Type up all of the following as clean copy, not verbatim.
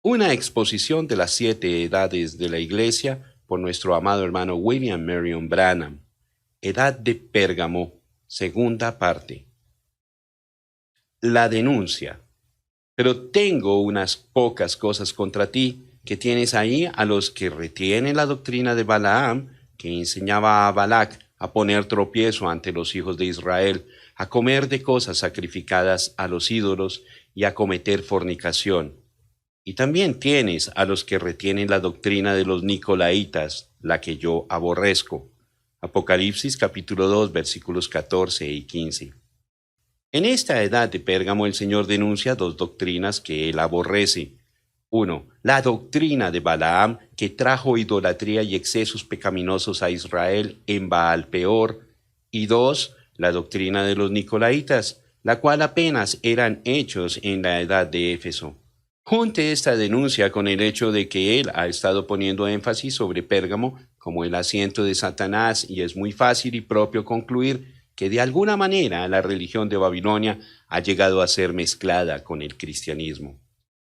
Una exposición de las 7 edades de la Iglesia por nuestro amado hermano William Marion Branham. Edad de Pérgamo, segunda parte. La denuncia. Pero tengo unas pocas cosas contra ti, que tienes ahí a los que retienen la doctrina de Balaam, que enseñaba a Balac a poner tropiezo ante los hijos de Israel, a comer de cosas sacrificadas a los ídolos y a cometer fornicación. Y también tienes a los que retienen la doctrina de los Nicolaitas, la que yo aborrezco. Apocalipsis capítulo 2 versículos 14 y 15. En esta edad de Pérgamo el Señor denuncia 2 doctrinas que él aborrece. 1. La doctrina de Balaam, que trajo idolatría y excesos pecaminosos a Israel en Baal Peor. Y 2. La doctrina de los Nicolaitas, la cual apenas eran hechos en la edad de Éfeso. Junte esta denuncia con el hecho de que él ha estado poniendo énfasis sobre Pérgamo como el asiento de Satanás, y es muy fácil y propio concluir que de alguna manera la religión de Babilonia ha llegado a ser mezclada con el cristianismo.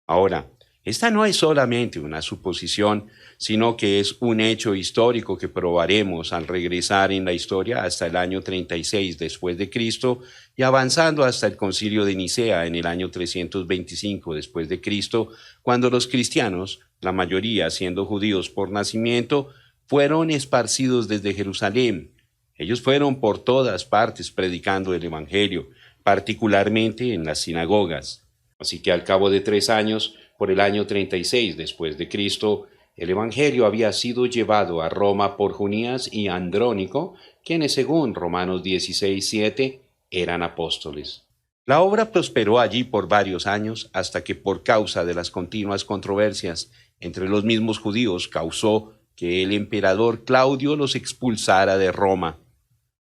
Ahora, esta no es solamente una suposición, sino que es un hecho histórico que probaremos al regresar en la historia hasta el año 36 después de Cristo y avanzando hasta el Concilio de Nicea en el año 325 después de Cristo, cuando los cristianos, la mayoría siendo judíos por nacimiento, fueron esparcidos desde Jerusalén. Ellos fueron por todas partes predicando el Evangelio, particularmente en las sinagogas. Así que al cabo de 3 años, por el año 36 después de Cristo, el Evangelio había sido llevado a Roma por Junías y Andrónico, quienes según Romanos 16:7 eran apóstoles. La obra prosperó allí por varios años hasta que por causa de las continuas controversias entre los mismos judíos causó que el emperador Claudio los expulsara de Roma.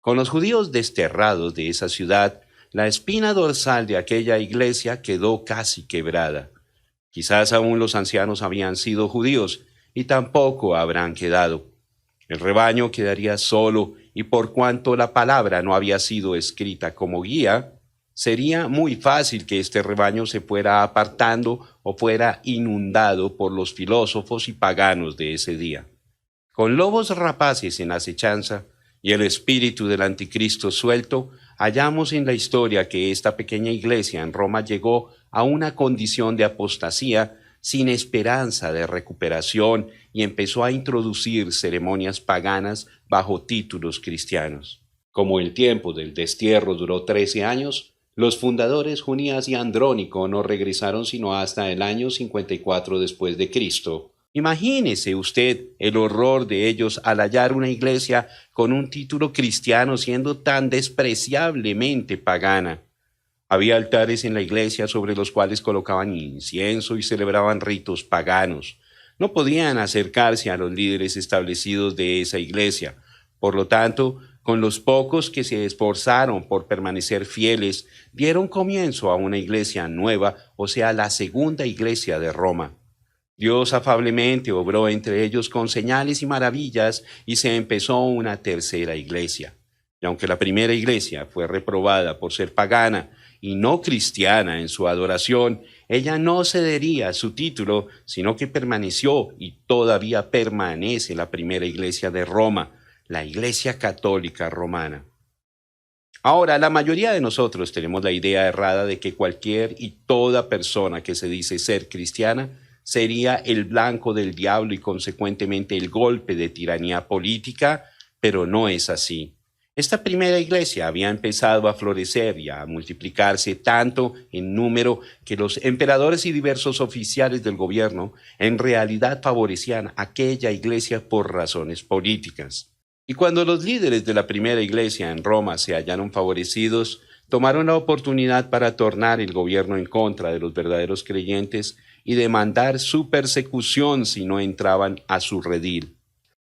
Con los judíos desterrados de esa ciudad, la espina dorsal de aquella iglesia quedó casi quebrada. Quizás aún los ancianos habían sido judíos y tampoco habrán quedado. El rebaño quedaría solo, y por cuanto la palabra no había sido escrita como guía, sería muy fácil que este rebaño se fuera apartando o fuera inundado por los filósofos y paganos de ese día. Con lobos rapaces en acechanza y el espíritu del anticristo suelto, hallamos en la historia que esta pequeña iglesia en Roma llegó a una condición de apostasía sin esperanza de recuperación y empezó a introducir ceremonias paganas bajo títulos cristianos. Como el tiempo del destierro duró 13 años, los fundadores Junías y Andrónico no regresaron sino hasta el año 54 después de Cristo. Imagínese usted el horror de ellos al hallar una iglesia con un título cristiano siendo tan despreciablemente pagana. Había altares en la iglesia sobre los cuales colocaban incienso y celebraban ritos paganos. No podían acercarse a los líderes establecidos de esa iglesia. Por lo tanto, con los pocos que se esforzaron por permanecer fieles, dieron comienzo a una iglesia nueva, o sea, la segunda iglesia de Roma. Dios afablemente obró entre ellos con señales y maravillas y se empezó una tercera iglesia. Y aunque la primera iglesia fue reprobada por ser pagana y no cristiana en su adoración, ella no cedería su título, sino que permaneció y todavía permanece la primera iglesia de Roma, la Iglesia Católica Romana. Ahora, la mayoría de nosotros tenemos la idea errada de que cualquier y toda persona que se dice ser cristiana sería el blanco del diablo y consecuentemente el golpe de tiranía política, pero no es así. Esta primera iglesia había empezado a florecer y a multiplicarse tanto en número que los emperadores y diversos oficiales del gobierno en realidad favorecían aquella iglesia por razones políticas. Y cuando los líderes de la primera iglesia en Roma se hallaron favorecidos, tomaron la oportunidad para tornar el gobierno en contra de los verdaderos creyentes y demandar su persecución si no entraban a su redil.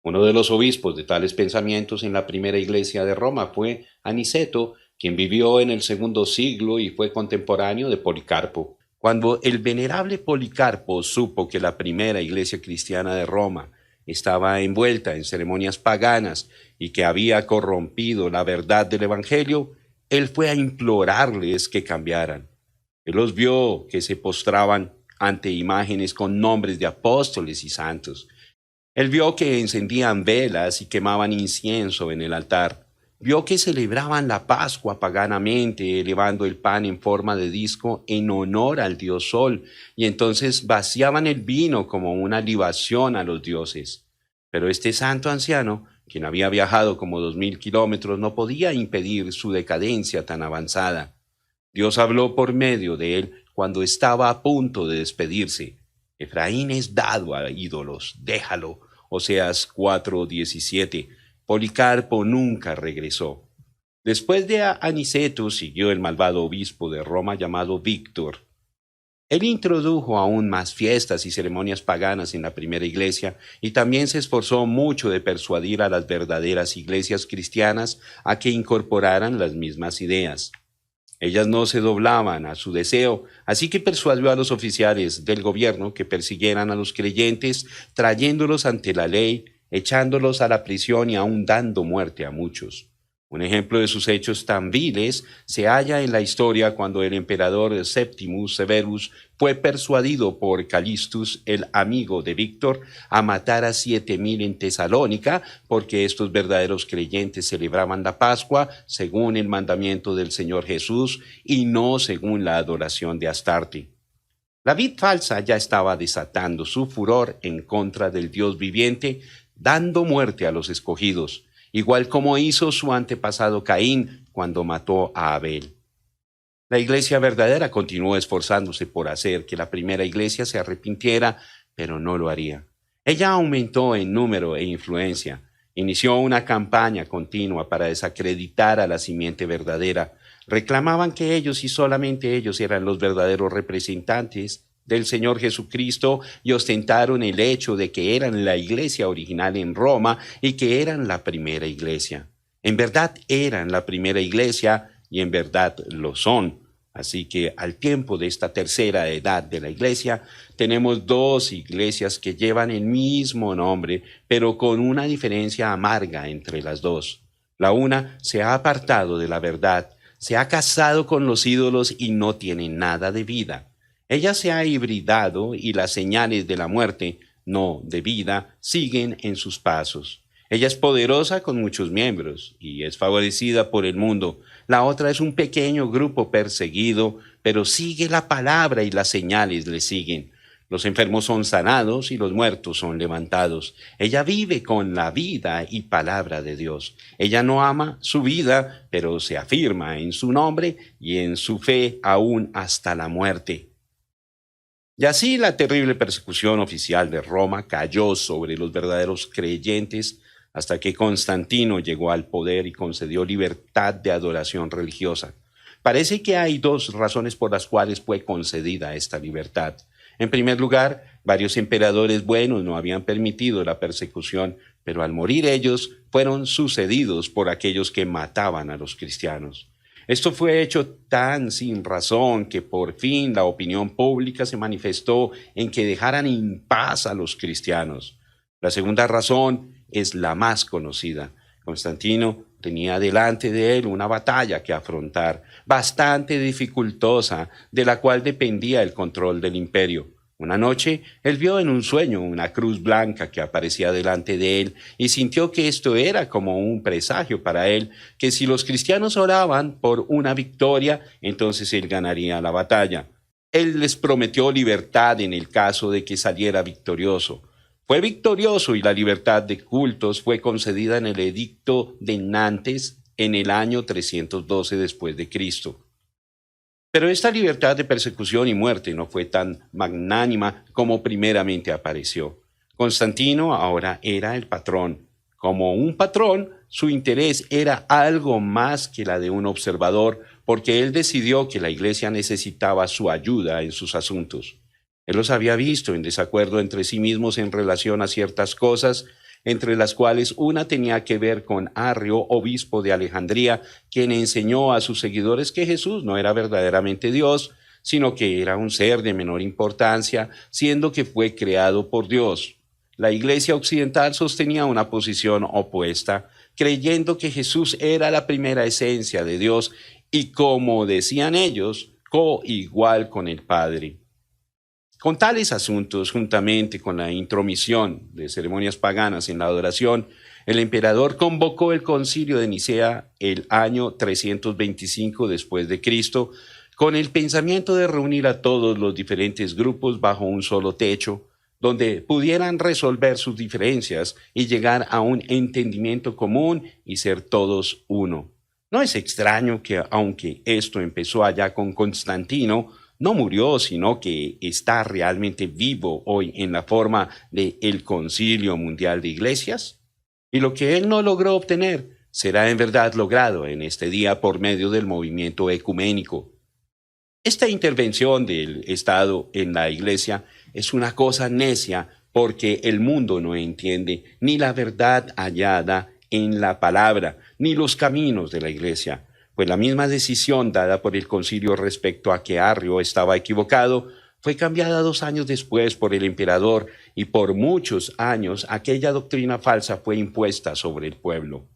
Uno de los obispos de tales pensamientos en la primera iglesia de Roma fue Aniceto, quien vivió en el segundo siglo y fue contemporáneo de Policarpo. Cuando el venerable Policarpo supo que la primera iglesia cristiana de Roma estaba envuelta en ceremonias paganas y que había corrompido la verdad del Evangelio, él fue a implorarles que cambiaran. Él los vio que se postraban ante imágenes con nombres de apóstoles y santos. Él vio que encendían velas y quemaban incienso en el altar. Vio que celebraban la Pascua paganamente, elevando el pan en forma de disco en honor al dios Sol, y entonces vaciaban el vino como una libación a los dioses. Pero este santo anciano, quien había viajado como 2000 kilómetros, no podía impedir su decadencia tan avanzada. Dios habló por medio de él cuando estaba a punto de despedirse. Efraín es dado a ídolos, déjalo. Oseas 4:17. Policarpo nunca regresó. Después de Aniceto siguió el malvado obispo de Roma llamado Víctor. Él introdujo aún más fiestas y ceremonias paganas en la primera iglesia y también se esforzó mucho de persuadir a las verdaderas iglesias cristianas a que incorporaran las mismas ideas. Ellas no se doblaban a su deseo, así que persuadió a los oficiales del gobierno que persiguieran a los creyentes, trayéndolos ante la ley, echándolos a la prisión y aún dando muerte a muchos. Un ejemplo de sus hechos tan viles se halla en la historia cuando el emperador Septimus Severus fue persuadido por Calistus, el amigo de Víctor, a matar a 7,000 en Tesalónica, porque estos verdaderos creyentes celebraban la Pascua según el mandamiento del Señor Jesús y no según la adoración de Astarte. La vid falsa ya estaba desatando su furor en contra del Dios viviente, dando muerte a los escogidos, igual como hizo su antepasado Caín cuando mató a Abel. La iglesia verdadera continuó esforzándose por hacer que la primera iglesia se arrepintiera, pero no lo haría. Ella aumentó en número e influencia, inició una campaña continua para desacreditar a la simiente verdadera. Reclamaban que ellos y solamente ellos eran los verdaderos representantes del Señor Jesucristo y ostentaron el hecho de que eran la iglesia original en Roma y que eran la primera iglesia. En verdad eran la primera iglesia y en verdad lo son. Así que al tiempo de esta tercera edad de la iglesia, tenemos dos iglesias que llevan el mismo nombre, pero con una diferencia amarga entre las dos. La una se ha apartado de la verdad, se ha casado con los ídolos y no tiene nada de vida. Ella se ha hibridado y las señales de la muerte, no de vida, siguen en sus pasos. Ella es poderosa con muchos miembros y es favorecida por el mundo. La otra es un pequeño grupo perseguido, pero sigue la palabra y las señales le siguen. Los enfermos son sanados y los muertos son levantados. Ella vive con la vida y palabra de Dios. Ella no ama su vida, pero se afirma en su nombre y en su fe aún hasta la muerte. Y así la terrible persecución oficial de Roma cayó sobre los verdaderos creyentes hasta que Constantino llegó al poder y concedió libertad de adoración religiosa. Parece que hay dos razones por las cuales fue concedida esta libertad. En primer lugar, varios emperadores buenos no habían permitido la persecución, pero al morir ellos fueron sucedidos por aquellos que mataban a los cristianos. Esto fue hecho tan sin razón que por fin la opinión pública se manifestó en que dejaran en paz a los cristianos. La segunda razón es la más conocida. Constantino tenía delante de él una batalla que afrontar, bastante dificultosa, de la cual dependía el control del imperio. Una noche, él vio en un sueño una cruz blanca que aparecía delante de él y sintió que esto era como un presagio para él, que si los cristianos oraban por una victoria, entonces él ganaría la batalla. Él les prometió libertad en el caso de que saliera victorioso. Fue victorioso y la libertad de cultos fue concedida en el edicto de Nantes en el año 312 después de Cristo. Pero esta libertad de persecución y muerte no fue tan magnánima como primeramente apareció. Constantino ahora era el patrón. Como un patrón, su interés era algo más que la de un observador, porque él decidió que la iglesia necesitaba su ayuda en sus asuntos. Él los había visto en desacuerdo entre sí mismos en relación a ciertas cosas, entre las cuales una tenía que ver con Arrio, obispo de Alejandría, quien enseñó a sus seguidores que Jesús no era verdaderamente Dios, sino que era un ser de menor importancia, siendo que fue creado por Dios. La Iglesia Occidental sostenía una posición opuesta, creyendo que Jesús era la primera esencia de Dios y, como decían ellos, coigual con el Padre. Con tales asuntos, juntamente con la intromisión de ceremonias paganas en la adoración, el emperador convocó el concilio de Nicea el año 325 después de Cristo, con el pensamiento de reunir a todos los diferentes grupos bajo un solo techo, donde pudieran resolver sus diferencias y llegar a un entendimiento común y ser todos uno. No es extraño que, aunque esto empezó allá con Constantino, no murió, sino que está realmente vivo hoy en la forma de el Concilio Mundial de Iglesias. Y lo que él no logró obtener será en verdad logrado en este día por medio del movimiento ecuménico. Esta intervención del Estado en la Iglesia es una cosa necia porque el mundo no entiende ni la verdad hallada en la palabra, ni los caminos de la Iglesia, pues la misma decisión dada por el concilio respecto a que Arrio estaba equivocado fue cambiada 2 años después por el emperador y por muchos años aquella doctrina falsa fue impuesta sobre el pueblo.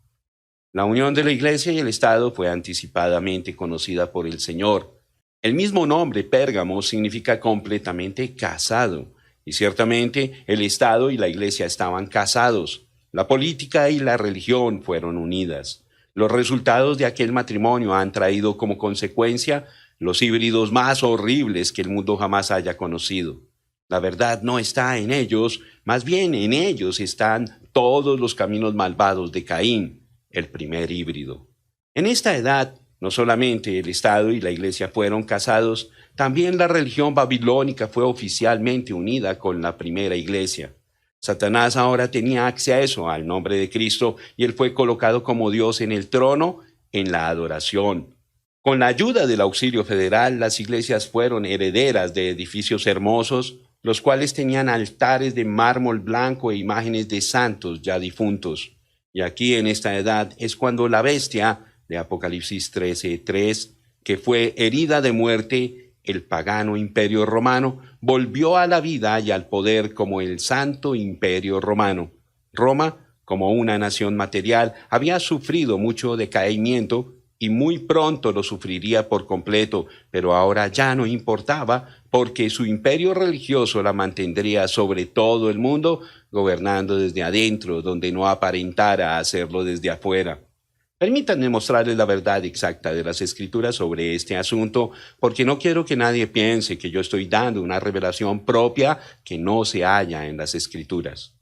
La unión de la Iglesia y el Estado fue anticipadamente conocida por el Señor. El mismo nombre, Pérgamo, significa completamente casado, y ciertamente el Estado y la Iglesia estaban casados. La política y la religión fueron unidas. Los resultados de aquel matrimonio han traído como consecuencia los híbridos más horribles que el mundo jamás haya conocido. La verdad no está en ellos, más bien en ellos están todos los caminos malvados de Caín, el primer híbrido. En esta edad, no solamente el Estado y la Iglesia fueron casados, también la religión babilónica fue oficialmente unida con la primera Iglesia. Satanás ahora tenía acceso al nombre de Cristo y él fue colocado como Dios en el trono en la adoración. Con la ayuda del auxilio federal, las iglesias fueron herederas de edificios hermosos, los cuales tenían altares de mármol blanco e imágenes de santos ya difuntos. Y aquí en esta edad es cuando la bestia de Apocalipsis 13:3, que fue herida de muerte, el pagano imperio romano, volvió a la vida y al poder como el santo imperio romano. Roma, como una nación material, había sufrido mucho decaimiento y muy pronto lo sufriría por completo, pero ahora ya no importaba porque su imperio religioso la mantendría sobre todo el mundo, gobernando desde adentro, donde no aparentara hacerlo desde afuera. Permítanme mostrarles la verdad exacta de las Escrituras sobre este asunto, porque no quiero que nadie piense que yo estoy dando una revelación propia que no se halla en las Escrituras.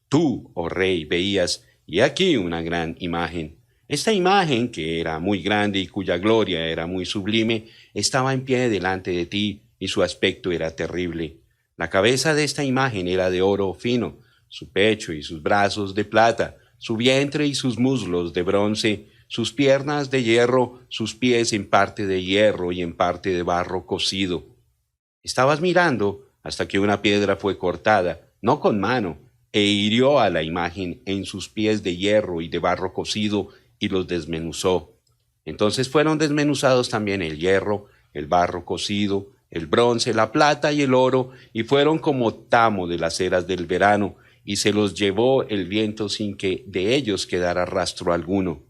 Tú, oh rey, veías, y aquí una gran imagen. Esta imagen, que era muy grande y cuya gloria era muy sublime, estaba en pie delante de ti, y su aspecto era terrible. La cabeza de esta imagen era de oro fino, su pecho y sus brazos de plata, su vientre y sus muslos de bronce, sus piernas de hierro, sus pies en parte de hierro y en parte de barro cocido. Estabas mirando hasta que una piedra fue cortada, no con mano, e hirió a la imagen en sus pies de hierro y de barro cocido y los desmenuzó. Entonces fueron desmenuzados también el hierro, el barro cocido, el bronce, la plata y el oro, y fueron como tamo de las eras del verano, y se los llevó el viento sin que de ellos quedara rastro alguno.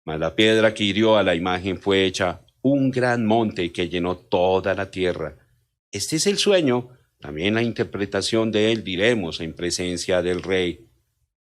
Mas la piedra que hirió a la imagen fue hecha un gran monte que llenó toda la tierra. Este es el sueño, también la interpretación de él diremos en presencia del rey.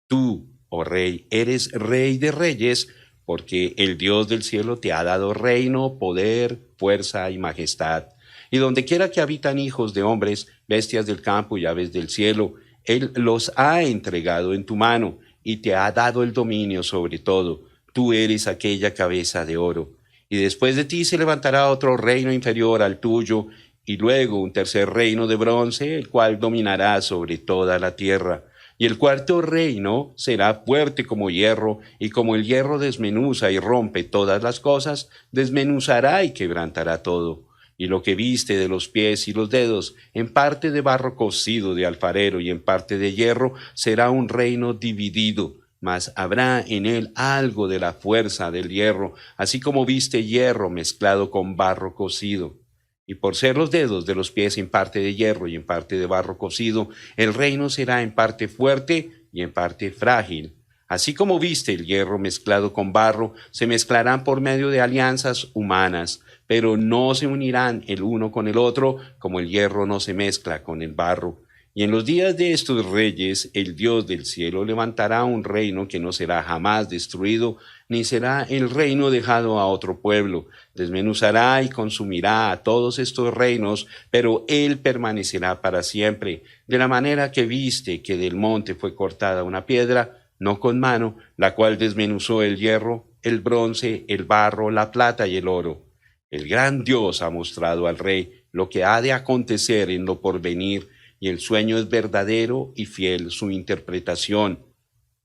Tú, oh rey, eres rey de reyes, porque el Dios del cielo te ha dado reino, poder, fuerza y majestad. Y donde quiera que habitan hijos de hombres, bestias del campo y aves del cielo, Él los ha entregado en tu mano y te ha dado el dominio sobre todo. Tú eres aquella cabeza de oro. Y después de ti se levantará otro reino inferior al tuyo, y luego un tercer reino de bronce, el cual dominará sobre toda la tierra. Y el cuarto reino será fuerte como hierro, y como el hierro desmenuza y rompe todas las cosas, desmenuzará y quebrantará todo. Y lo que viste de los pies y los dedos, en parte de barro cocido de alfarero y en parte de hierro, será un reino dividido, mas habrá en él algo de la fuerza del hierro, así como viste hierro mezclado con barro cocido. Y por ser los dedos de los pies en parte de hierro y en parte de barro cocido, el reino será en parte fuerte y en parte frágil. Así como viste el hierro mezclado con barro, se mezclarán por medio de alianzas humanas, pero no se unirán el uno con el otro, como el hierro no se mezcla con el barro. Y en los días de estos reyes, el Dios del cielo levantará un reino que no será jamás destruido, ni será el reino dejado a otro pueblo. Desmenuzará y consumirá a todos estos reinos, pero él permanecerá para siempre. De la manera que viste que del monte fue cortada una piedra, no con mano, la cual desmenuzó el hierro, el bronce, el barro, la plata y el oro. El gran Dios ha mostrado al rey lo que ha de acontecer en lo porvenir, y el sueño es verdadero y fiel su interpretación.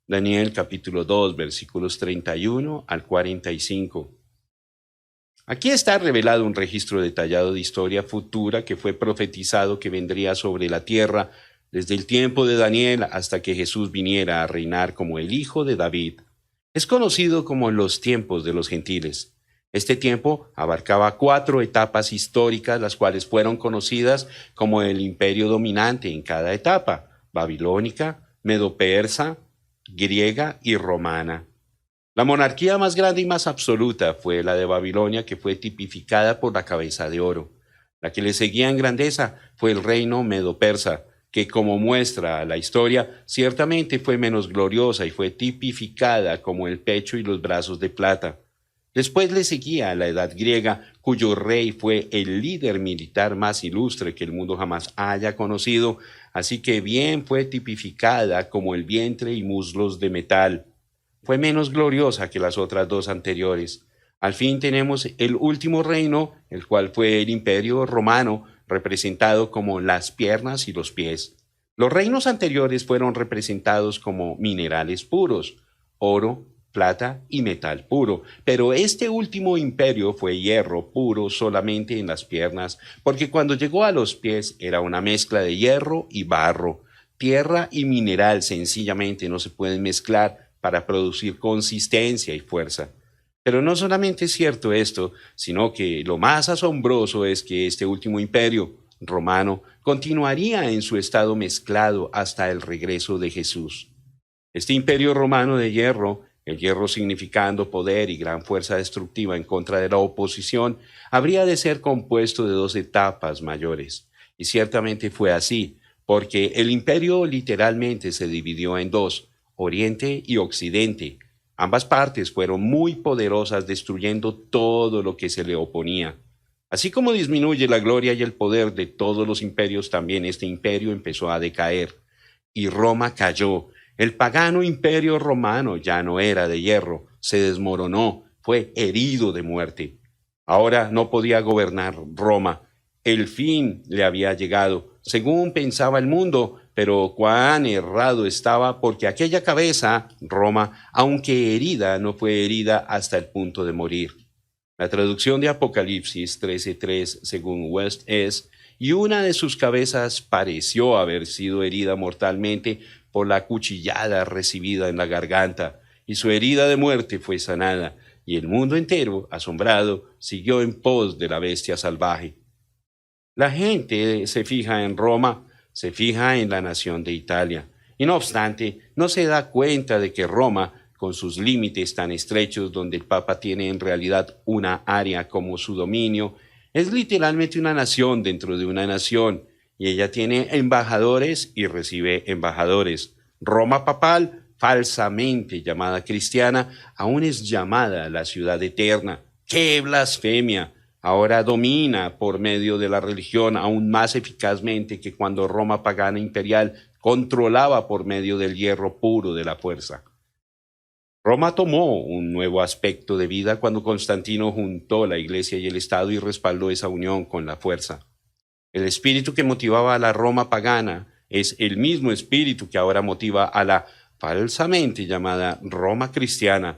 Daniel capítulo 2, versículos 31 al 45. Aquí está revelado un registro detallado de historia futura que fue profetizado que vendría sobre la tierra desde el tiempo de Daniel hasta que Jesús viniera a reinar como el Hijo de David. Es conocido como los tiempos de los gentiles. Este tiempo abarcaba 4 etapas históricas, las cuales fueron conocidas como el imperio dominante en cada etapa: babilónica, medo-persa, griega y romana. La monarquía más grande y más absoluta fue la de Babilonia, que fue tipificada por la cabeza de oro. La que le seguía en grandeza fue el reino medo-persa, que, como muestra la historia, ciertamente fue menos gloriosa y fue tipificada como el pecho y los brazos de plata. Después le seguía la edad griega, cuyo rey fue el líder militar más ilustre que el mundo jamás haya conocido, así que bien fue tipificada como el vientre y muslos de metal. Fue menos gloriosa que las otras 2 anteriores. Al fin tenemos el último reino, el cual fue el Imperio Romano, representado como las piernas y los pies. Los reinos anteriores fueron representados como minerales puros: oro, plata y metal puro, pero este último imperio fue hierro puro solamente en las piernas, porque cuando llegó a los pies era una mezcla de hierro y barro. Tierra y mineral sencillamente no se pueden mezclar para producir consistencia y fuerza. Pero no solamente es cierto esto, sino que lo más asombroso es que este último imperio romano continuaría en su estado mezclado hasta el regreso de Jesús. Este imperio romano de hierro, el hierro significando poder y gran fuerza destructiva en contra de la oposición, habría de ser compuesto de 2 etapas mayores. Y ciertamente fue así, porque el imperio literalmente se dividió en 2, Oriente y Occidente. Ambas partes fueron muy poderosas, destruyendo todo lo que se le oponía. Así como disminuye la gloria y el poder de todos los imperios, también este imperio empezó a decaer. Y Roma cayó. El pagano imperio romano ya no era de hierro, se desmoronó, fue herido de muerte. Ahora no podía gobernar Roma. El fin le había llegado, según pensaba el mundo, pero cuán errado estaba, porque aquella cabeza, Roma, aunque herida, no fue herida hasta el punto de morir. La traducción de Apocalipsis 13:3, según West, es: y una de sus cabezas pareció haber sido herida mortalmente por la cuchillada recibida en la garganta, y su herida de muerte fue sanada, y el mundo entero, asombrado, siguió en pos de la bestia salvaje. La gente se fija en Roma, se fija en la nación de Italia, y no obstante, no se da cuenta de que Roma, con sus límites tan estrechos donde el Papa tiene en realidad una área como su dominio, es literalmente una nación dentro de una nación, y ella tiene embajadores y recibe embajadores. Roma papal, falsamente llamada cristiana, aún es llamada la ciudad eterna. ¡Qué blasfemia! Ahora domina por medio de la religión aún más eficazmente que cuando Roma pagana imperial controlaba por medio del hierro puro de la fuerza. Roma tomó un nuevo aspecto de vida cuando Constantino juntó la Iglesia y el Estado y respaldó esa unión con la fuerza. El espíritu que motivaba a la Roma pagana es el mismo espíritu que ahora motiva a la falsamente llamada Roma cristiana.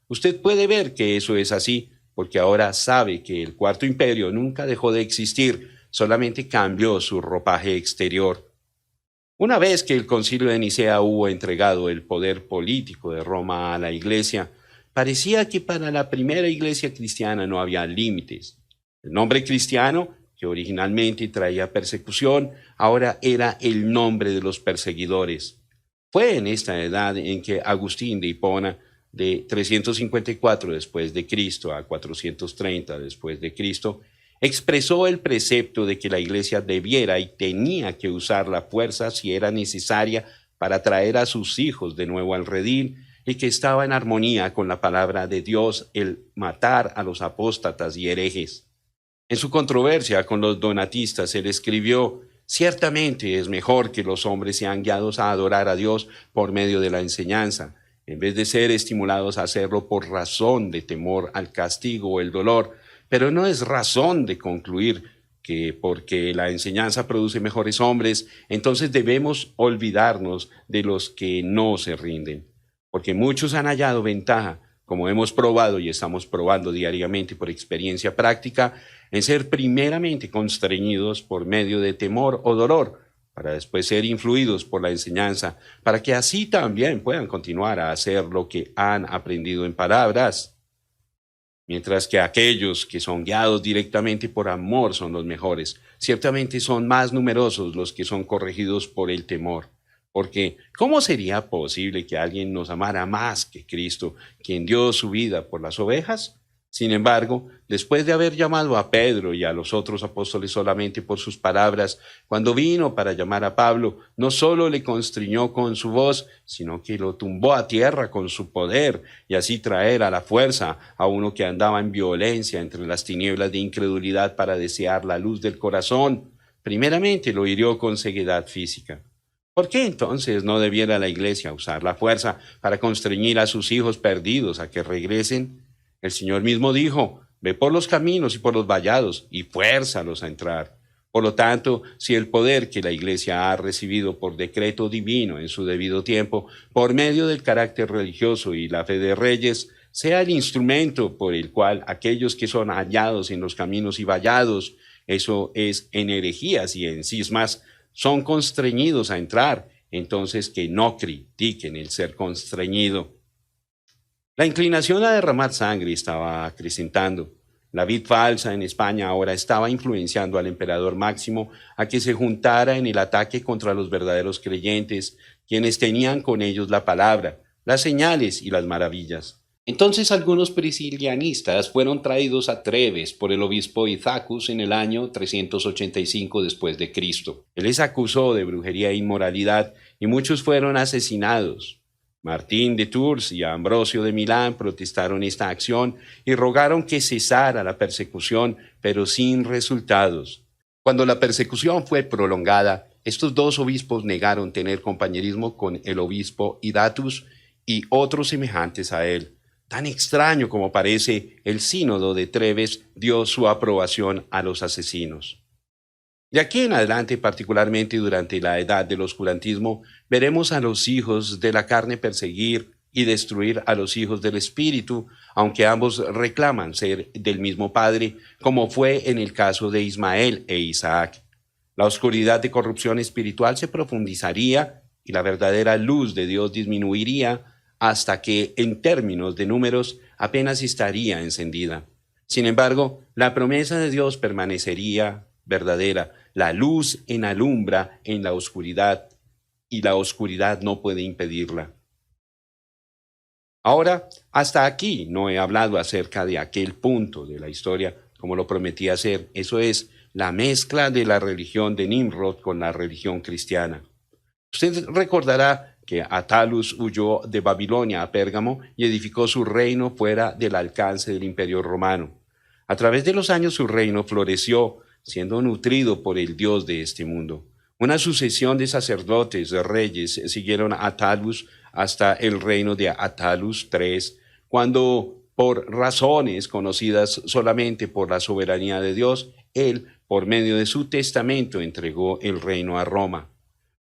Usted puede ver que eso es así, porque ahora sabe que el Cuarto Imperio nunca dejó de existir, solamente cambió su ropaje exterior. Una vez que el Concilio de Nicea hubo entregado el poder político de Roma a la Iglesia, parecía que para la primera Iglesia cristiana no había límites. El nombre cristiano, que originalmente traía persecución, ahora era el nombre de los perseguidores. Fue en esta edad en que Agustín de Hipona de 354 después de Cristo a 430 después de Cristo, expresó el precepto de que la Iglesia debiera y tenía que usar la fuerza si era necesaria para traer a sus hijos de nuevo al redil, y que estaba en armonía con la palabra de Dios el matar a los apóstatas y herejes. En su controversia con los donatistas, él escribió: ciertamente es mejor que los hombres sean guiados a adorar a Dios por medio de la enseñanza, en vez de ser estimulados a hacerlo por razón de temor al castigo o el dolor. Pero no es razón de concluir que porque la enseñanza produce mejores hombres, entonces debemos olvidarnos de los que no se rinden. Porque muchos han hallado ventaja, como hemos probado y estamos probando diariamente por experiencia práctica, en ser primeramente constreñidos por medio de temor o dolor, para después ser influidos por la enseñanza, para que así también puedan continuar a hacer lo que han aprendido en palabras. Mientras que aquellos que son guiados directamente por amor son los mejores. Ciertamente son más numerosos los que son corregidos por el temor. Porque, ¿cómo sería posible que alguien nos amara más que Cristo, quien dio su vida por las ovejas? Sin embargo, después de haber llamado a Pedro y a los otros apóstoles solamente por sus palabras, cuando vino para llamar a Pablo, no solo le constriñó con su voz, sino que lo tumbó a tierra con su poder, y así traer a la fuerza a uno que andaba en violencia entre las tinieblas de incredulidad para desear la luz del corazón. Primeramente lo hirió con ceguedad física. ¿Por qué entonces no debiera la Iglesia usar la fuerza para constreñir a sus hijos perdidos a que regresen? El Señor mismo dijo: ve por los caminos y por los vallados y fuérzalos a entrar. Por lo tanto, si el poder que la Iglesia ha recibido por decreto divino en su debido tiempo, por medio del carácter religioso y la fe de reyes, sea el instrumento por el cual aquellos que son hallados en los caminos y vallados, eso es, en herejías y en cismas, son constreñidos a entrar, entonces que no critiquen el ser constreñido. La inclinación a derramar sangre estaba acrecentando. La vid falsa en España ahora estaba influenciando al emperador Máximo a que se juntara en el ataque contra los verdaderos creyentes, quienes tenían con ellos la palabra, las señales y las maravillas. Entonces algunos priscilianistas fueron traídos a Treves por el obispo Izacus en el año 385 después de Cristo. Él les acusó de brujería e inmoralidad y muchos fueron asesinados. Martín de Tours y Ambrosio de Milán protestaron esta acción y rogaron que cesara la persecución, pero sin resultados. Cuando la persecución fue prolongada, estos dos obispos negaron tener compañerismo con el obispo Idatus y otros semejantes a él. Tan extraño como parece, el sínodo de Treves dio su aprobación a los asesinos. De aquí en adelante, particularmente durante la edad del oscurantismo, veremos a los hijos de la carne perseguir y destruir a los hijos del Espíritu, aunque ambos reclaman ser del mismo Padre, como fue en el caso de Ismael e Isaac. La oscuridad de corrupción espiritual se profundizaría y la verdadera luz de Dios disminuiría hasta que, en términos de números, apenas estaría encendida. Sin embargo, la promesa de Dios permanecería verdadera. La luz alumbra en la oscuridad y la oscuridad no puede impedirla. Ahora, hasta aquí no he hablado acerca de aquel punto de la historia, como lo prometí hacer. Eso es, la mezcla de la religión de Nimrod con la religión cristiana. Usted recordará que Attalus huyó de Babilonia a Pérgamo y edificó su reino fuera del alcance del Imperio Romano. A través de los años su reino floreció, siendo nutrido por el Dios de este mundo. Una sucesión de sacerdotes, de reyes, siguieron a Attalus hasta el reino de Attalus III, cuando, por razones conocidas solamente por la soberanía de Dios, él, por medio de su testamento, entregó el reino a Roma.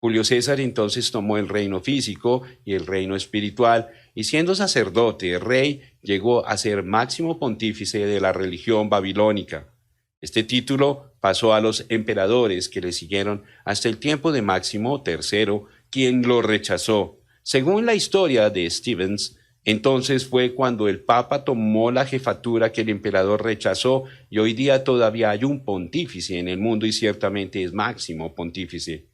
Julio César entonces tomó el reino físico y el reino espiritual, y siendo sacerdote, rey, llegó a ser máximo pontífice de la religión babilónica. Este título pasó a los emperadores que le siguieron hasta el tiempo de Máximo III, quien lo rechazó. Según la historia de Stevens, entonces fue cuando el Papa tomó la jefatura que el emperador rechazó, y hoy día todavía hay un pontífice en el mundo y ciertamente es Máximo Pontífice.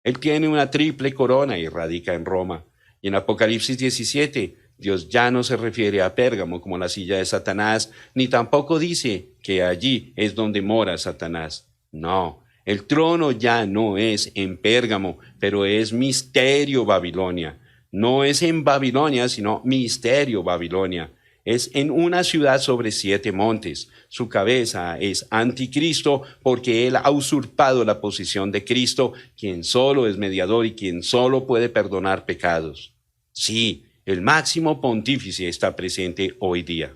Él tiene una triple corona y radica en Roma. Y en Apocalipsis 17 Dios ya no se refiere a Pérgamo como la silla de Satanás, ni tampoco dice que allí es donde mora Satanás. No, el trono ya no es en Pérgamo, pero es Misterio Babilonia. No es en Babilonia, sino Misterio Babilonia. Es en una ciudad sobre 7 montes. Su cabeza es Anticristo porque él ha usurpado la posición de Cristo, quien solo es mediador y quien solo puede perdonar pecados. Sí, el máximo pontífice está presente hoy día.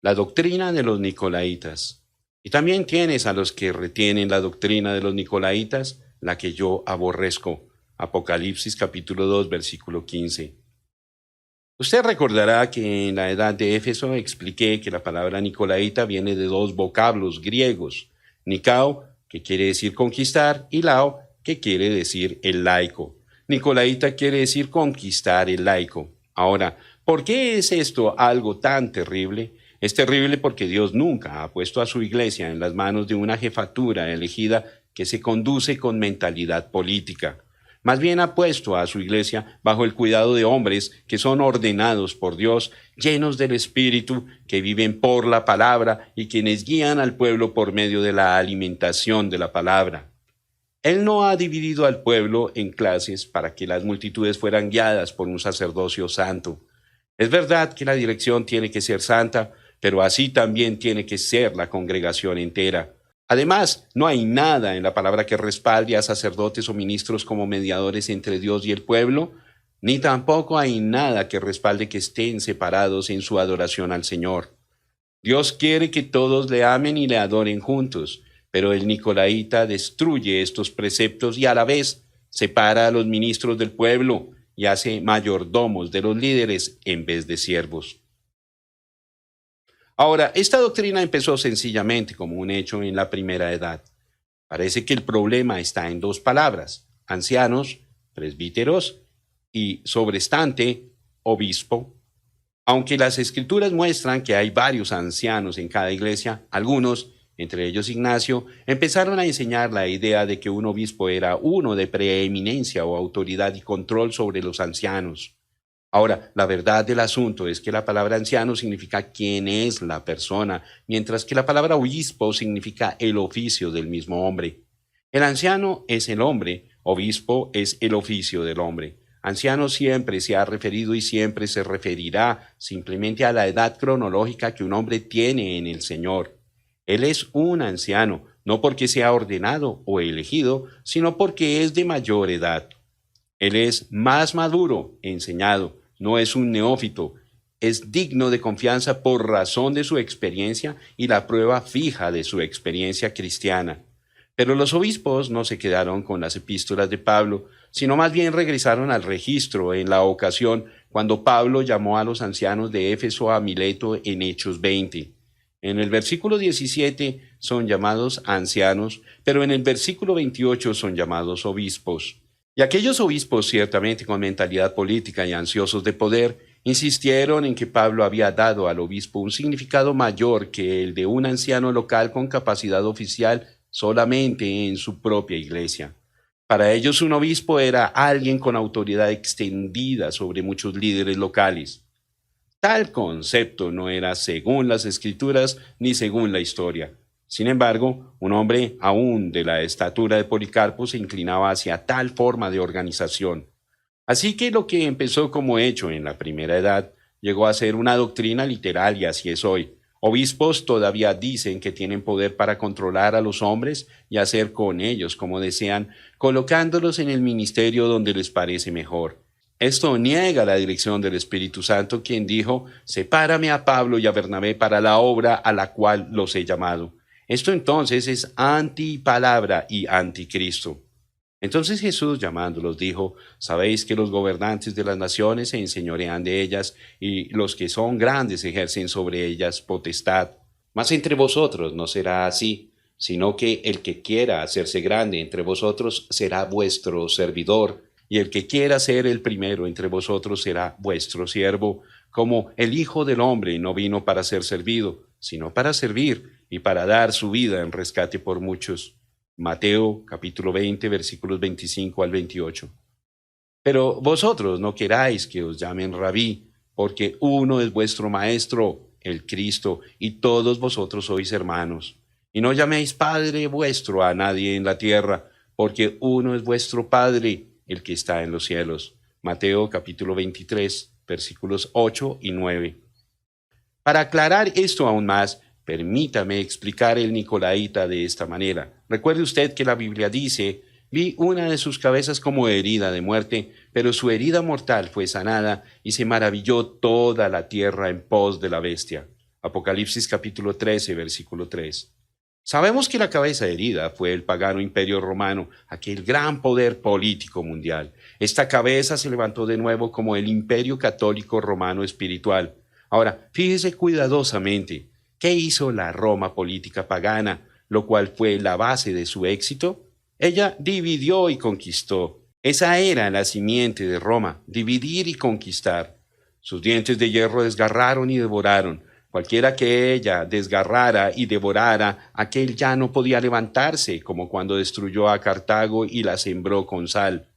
La doctrina de los Nicolaitas. Y también tienes a los que retienen la doctrina de los Nicolaitas, la que yo aborrezco. Apocalipsis capítulo 2, versículo 15. Usted recordará que en la edad de Éfeso expliqué que la palabra nicolaita viene de 2 vocablos griegos, nikao, que quiere decir conquistar, y lao, que quiere decir el laico. Nicolaita quiere decir conquistar el laico. Ahora, ¿por qué es esto algo tan terrible? Es terrible porque Dios nunca ha puesto a su iglesia en las manos de una jefatura elegida que se conduce con mentalidad política. Más bien ha puesto a su iglesia bajo el cuidado de hombres que son ordenados por Dios, llenos del Espíritu, que viven por la palabra y quienes guían al pueblo por medio de la alimentación de la palabra. Él no ha dividido al pueblo en clases para que las multitudes fueran guiadas por un sacerdocio santo. Es verdad que la dirección tiene que ser santa, pero así también tiene que ser la congregación entera. Además, no hay nada en la palabra que respalde a sacerdotes o ministros como mediadores entre Dios y el pueblo, ni tampoco hay nada que respalde que estén separados en su adoración al Señor. Dios quiere que todos le amen y le adoren juntos, pero el nicolaíta destruye estos preceptos y a la vez separa a los ministros del pueblo y hace mayordomos de los líderes en vez de siervos. Ahora, esta doctrina empezó sencillamente como un hecho en la primera edad. Parece que el problema está en 2 palabras, ancianos, presbíteros, y sobrestante, obispo. Aunque las escrituras muestran que hay varios ancianos en cada iglesia, algunos, entre ellos Ignacio, empezaron a enseñar la idea de que un obispo era uno de preeminencia o autoridad y control sobre los ancianos. Ahora, la verdad del asunto es que la palabra anciano significa quién es la persona, mientras que la palabra obispo significa el oficio del mismo hombre. El anciano es el hombre, obispo es el oficio del hombre. Anciano siempre se ha referido y siempre se referirá simplemente a la edad cronológica que un hombre tiene en el Señor. Él es un anciano, no porque sea ordenado o elegido, sino porque es de mayor edad. Él es más maduro, enseñado, no es un neófito, es digno de confianza por razón de su experiencia y la prueba fija de su experiencia cristiana. Pero los obispos no se quedaron con las epístolas de Pablo, sino más bien regresaron al registro en la ocasión cuando Pablo llamó a los ancianos de Éfeso a Mileto en Hechos 20. En el versículo 17 son llamados ancianos, pero en el versículo 28 son llamados obispos. Y aquellos obispos, ciertamente con mentalidad política y ansiosos de poder, insistieron en que Pablo había dado al obispo un significado mayor que el de un anciano local con capacidad oficial solamente en su propia iglesia. Para ellos un obispo era alguien con autoridad extendida sobre muchos líderes locales. Tal concepto no era según las escrituras ni según la historia. Sin embargo, un hombre aún de la estatura de Policarpo se inclinaba hacia tal forma de organización. Así que lo que empezó como hecho en la primera edad llegó a ser una doctrina literal y así es hoy. Obispos todavía dicen que tienen poder para controlar a los hombres y hacer con ellos como desean, colocándolos en el ministerio donde les parece mejor. Esto niega la dirección del Espíritu Santo, quien dijo: «Sepárame a Pablo y a Bernabé para la obra a la cual los he llamado». Esto entonces es antipalabra y anticristo. Entonces Jesús, llamándolos, dijo: «Sabéis que los gobernantes de las naciones se enseñorean de ellas, y los que son grandes ejercen sobre ellas potestad. Mas entre vosotros no será así, sino que el que quiera hacerse grande entre vosotros será vuestro servidor, y el que quiera ser el primero entre vosotros será vuestro siervo, como el Hijo del Hombre no vino para ser servido, sino para servir y para dar su vida en rescate por muchos». Mateo capítulo 20, versículos 25 al 28. Pero vosotros no queráis que os llamen rabí, porque uno es vuestro maestro, el Cristo, y todos vosotros sois hermanos. Y no llaméis Padre vuestro a nadie en la tierra, porque uno es vuestro Padre, el que está en los cielos. Mateo capítulo 23, versículos 8 y 9. Para aclarar esto aún más, permítame explicar el nicolaíta de esta manera. Recuerde usted que la Biblia dice: vi una de sus cabezas como herida de muerte, pero su herida mortal fue sanada, y se maravilló toda la tierra en pos de la bestia. Apocalipsis capítulo 13, versículo 3. Sabemos que la cabeza herida fue el pagano imperio romano, aquel gran poder político mundial. Esta cabeza se levantó de nuevo como el imperio católico romano espiritual. Ahora, fíjese cuidadosamente, ¿qué hizo la Roma política pagana, lo cual fue la base de su éxito? Ella dividió y conquistó. Esa era la simiente de Roma, dividir y conquistar. Sus dientes de hierro desgarraron y devoraron. Cualquiera que ella desgarrara y devorara, aquel ya no podía levantarse, como cuando destruyó a Cartago y la sembró con sal.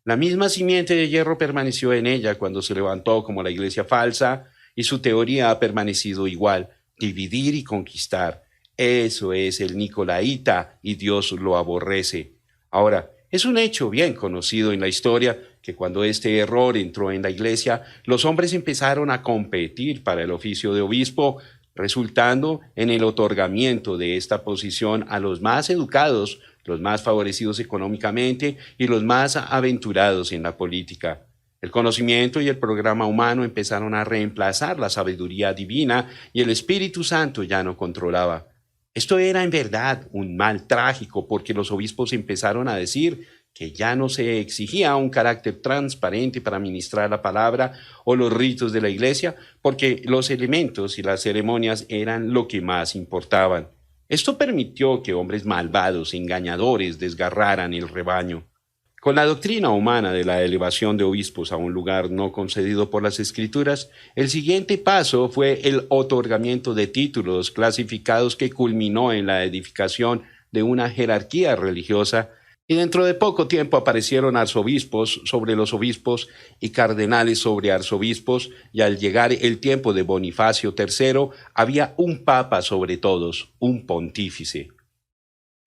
La misma simiente de hierro permaneció en ella cuando se levantó como la iglesia falsa, y su teoría ha permanecido igual: dividir y conquistar. Eso es el nicolaíta, y Dios lo aborrece. Ahora, es un hecho bien conocido en la historia que cuando este error entró en la iglesia, los hombres empezaron a competir para el oficio de obispo, resultando en el otorgamiento de esta posición a los más educados, los más favorecidos económicamente y los más aventurados en la política. El conocimiento y el programa humano empezaron a reemplazar la sabiduría divina, y el Espíritu Santo ya no controlaba. Esto era en verdad un mal trágico, porque los obispos empezaron a decir que ya no se exigía un carácter transparente para ministrar la palabra o los ritos de la iglesia, porque los elementos y las ceremonias eran lo que más importaban. Esto permitió que hombres malvados, engañadores, desgarraran el rebaño. Con la doctrina humana de la elevación de obispos a un lugar no concedido por las Escrituras, el siguiente paso fue el otorgamiento de títulos clasificados que culminó en la edificación de una jerarquía religiosa, y dentro de poco tiempo aparecieron arzobispos sobre los obispos y cardenales sobre arzobispos, y al llegar el tiempo de Bonifacio III había un papa sobre todos, un pontífice.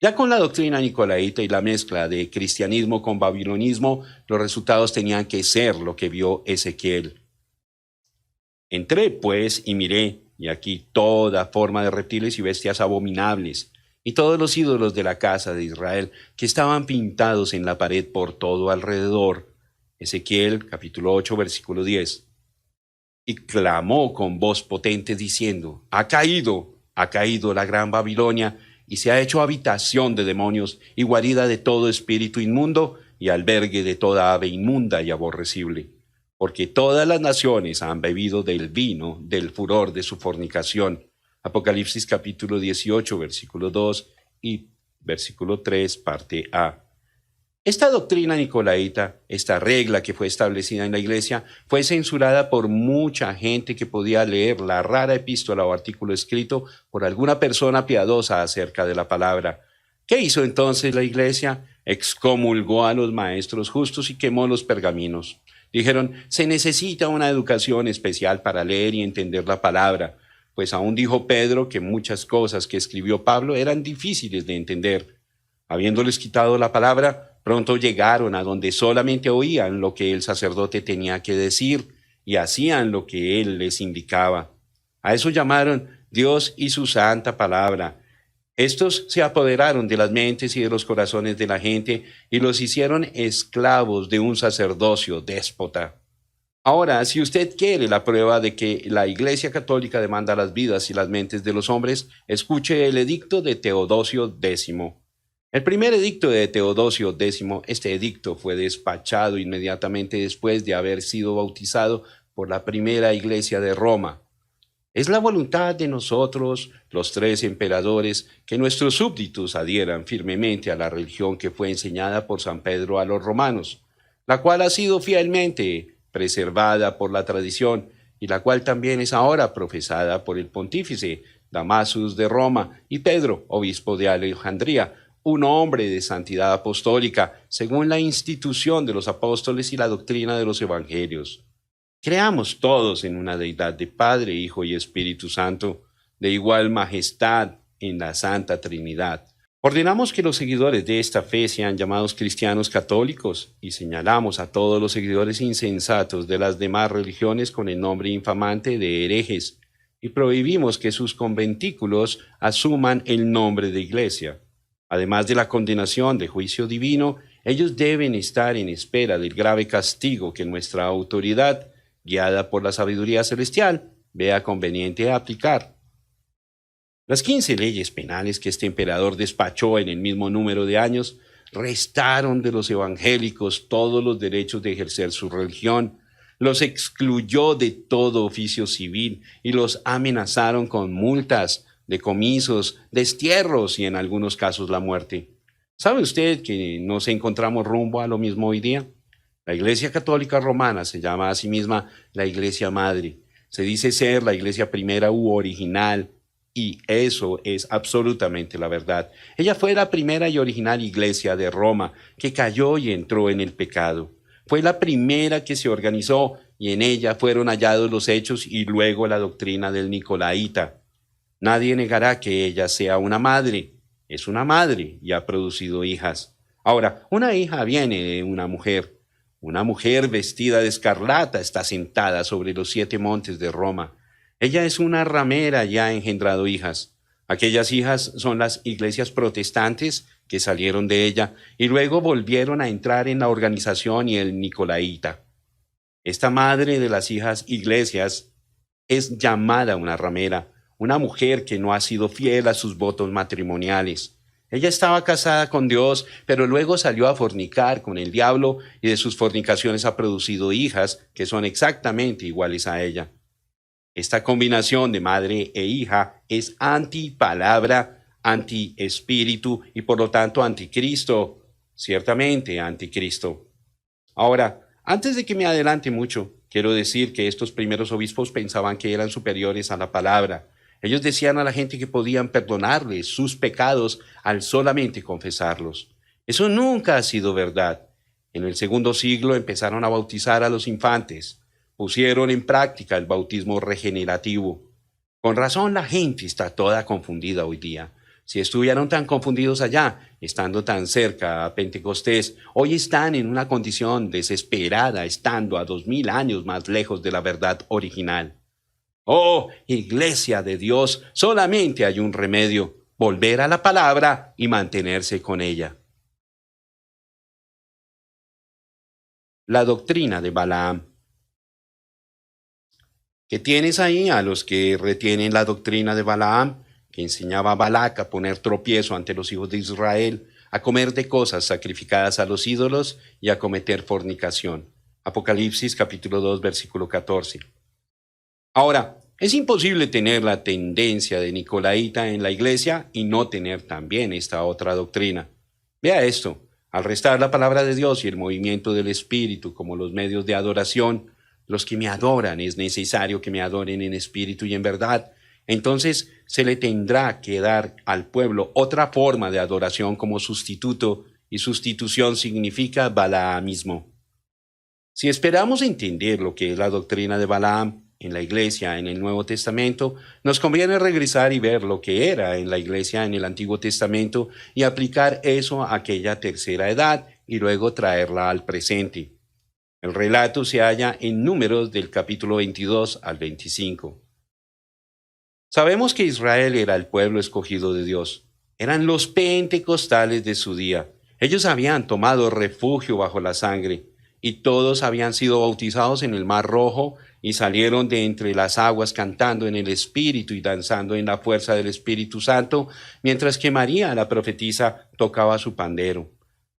Ya con la doctrina nicolaíta y la mezcla de cristianismo con babilonismo, los resultados tenían que ser lo que vio Ezequiel. Entré, pues, y miré, y aquí toda forma de reptiles y bestias abominables, y todos los ídolos de la casa de Israel, que estaban pintados en la pared por todo alrededor. Ezequiel, capítulo 8, versículo 10. Y clamó con voz potente, diciendo: ha caído la gran Babilonia, y se ha hecho habitación de demonios, y guarida de todo espíritu inmundo, y albergue de toda ave inmunda y aborrecible. Porque todas las naciones han bebido del vino del furor de su fornicación. Apocalipsis capítulo 18, versículo 2 y versículo 3, parte A. Esta doctrina nicolaíta, esta regla que fue establecida en la iglesia, fue censurada por mucha gente que podía leer la rara epístola o artículo escrito por alguna persona piadosa acerca de la palabra. ¿Qué hizo entonces la iglesia? Excomulgó a los maestros justos y quemó los pergaminos. Dijeron: se necesita una educación especial para leer y entender la palabra, pues aún dijo Pedro que muchas cosas que escribió Pablo eran difíciles de entender. Habiéndoles quitado la palabra, pronto llegaron a donde solamente oían lo que el sacerdote tenía que decir y hacían lo que él les indicaba. A eso llamaron Dios y su santa palabra. Estos se apoderaron de las mentes y de los corazones de la gente y los hicieron esclavos de un sacerdocio déspota. Ahora, si usted quiere la prueba de que la Iglesia Católica demanda las vidas y las mentes de los hombres, escuche el edicto de Teodosio X. El primer edicto de Teodosio X, este edicto fue despachado inmediatamente después de haber sido bautizado por la primera iglesia de Roma. Es la voluntad de nosotros, los 3 emperadores, que nuestros súbditos adhieran firmemente a la religión que fue enseñada por San Pedro a los romanos, la cual ha sido fielmente preservada por la tradición y la cual también es ahora profesada por el pontífice Damasus de Roma y Pedro, obispo de Alejandría, un hombre de santidad apostólica, según la institución de los apóstoles y la doctrina de los evangelios. Creamos todos en una deidad de Padre, Hijo y Espíritu Santo, de igual majestad en la Santa Trinidad. Ordenamos que los seguidores de esta fe sean llamados cristianos católicos y señalamos a todos los seguidores insensatos de las demás religiones con el nombre infamante de herejes y prohibimos que sus conventículos asuman el nombre de iglesia. Además de la condenación de juicio divino, ellos deben estar en espera del grave castigo que nuestra autoridad, guiada por la sabiduría celestial, vea conveniente aplicar. Las 15 leyes penales que este emperador despachó en el mismo número de años restaron de los evangélicos todos los derechos de ejercer su religión, los excluyó de todo oficio civil y los amenazaron con multas, decomisos, destierros y en algunos casos la muerte. ¿Sabe usted que nos encontramos rumbo a lo mismo hoy día? La Iglesia Católica Romana se llama a sí misma la Iglesia Madre. Se dice ser la Iglesia primera u original, y eso es absolutamente la verdad. Ella fue la primera y original iglesia de Roma que cayó y entró en el pecado. Fue la primera que se organizó y en ella fueron hallados los hechos y luego la doctrina del Nicolaíta. Nadie negará que ella sea una madre. Es una madre y ha producido hijas. Ahora, una hija viene de una mujer. Una mujer vestida de escarlata está sentada sobre los 7 montes de Roma. Ella es una ramera y ha engendrado hijas. Aquellas hijas son las iglesias protestantes que salieron de ella y luego volvieron a entrar en la organización y el Nicolaíta. Esta madre de las hijas iglesias es llamada una ramera, una mujer que no ha sido fiel a sus votos matrimoniales. Ella estaba casada con Dios, pero luego salió a fornicar con el diablo y de sus fornicaciones ha producido hijas que son exactamente iguales a ella. Esta combinación de madre e hija es antipalabra, antiespíritu y por lo tanto anticristo, ciertamente anticristo. Ahora, antes de que me adelante mucho, quiero decir que estos primeros obispos pensaban que eran superiores a la palabra. Ellos decían a la gente que podían perdonarles sus pecados al solamente confesarlos. Eso nunca ha sido verdad. En el 2 siglo empezaron a bautizar a los infantes. Pusieron en práctica el bautismo regenerativo. Con razón la gente está toda confundida hoy día. Si estuvieron tan confundidos allá, estando tan cerca a Pentecostés, hoy están en una condición desesperada, estando a 2000 años más lejos de la verdad original. Oh, Iglesia de Dios, solamente hay un remedio: volver a la palabra y mantenerse con ella. La doctrina de Balaam. ¿Qué tienes ahí a los que retienen la doctrina de Balaam, que enseñaba a Balac a poner tropiezo ante los hijos de Israel, a comer de cosas sacrificadas a los ídolos y a cometer fornicación? Apocalipsis capítulo 2, versículo 14. Ahora, es imposible tener la tendencia de Nicolaíta en la iglesia y no tener también esta otra doctrina. Vea esto: al restar la palabra de Dios y el movimiento del Espíritu como los medios de adoración, los que me adoran es necesario que me adoren en espíritu y en verdad. Entonces se le tendrá que dar al pueblo otra forma de adoración como sustituto, y sustitución significa balaamismo. Si esperamos entender lo que es la doctrina de Balaam en la iglesia en el Nuevo Testamento, nos conviene regresar y ver lo que era en la iglesia en el Antiguo Testamento y aplicar eso a aquella tercera edad y luego traerla al presente. El relato se halla en Números del capítulo 22 al 25. Sabemos que Israel era el pueblo escogido de Dios. Eran los pentecostales de su día. Ellos habían tomado refugio bajo la sangre y todos habían sido bautizados en el Mar Rojo y salieron de entre las aguas cantando en el Espíritu y danzando en la fuerza del Espíritu Santo, mientras que María, la profetisa, tocaba su pandero.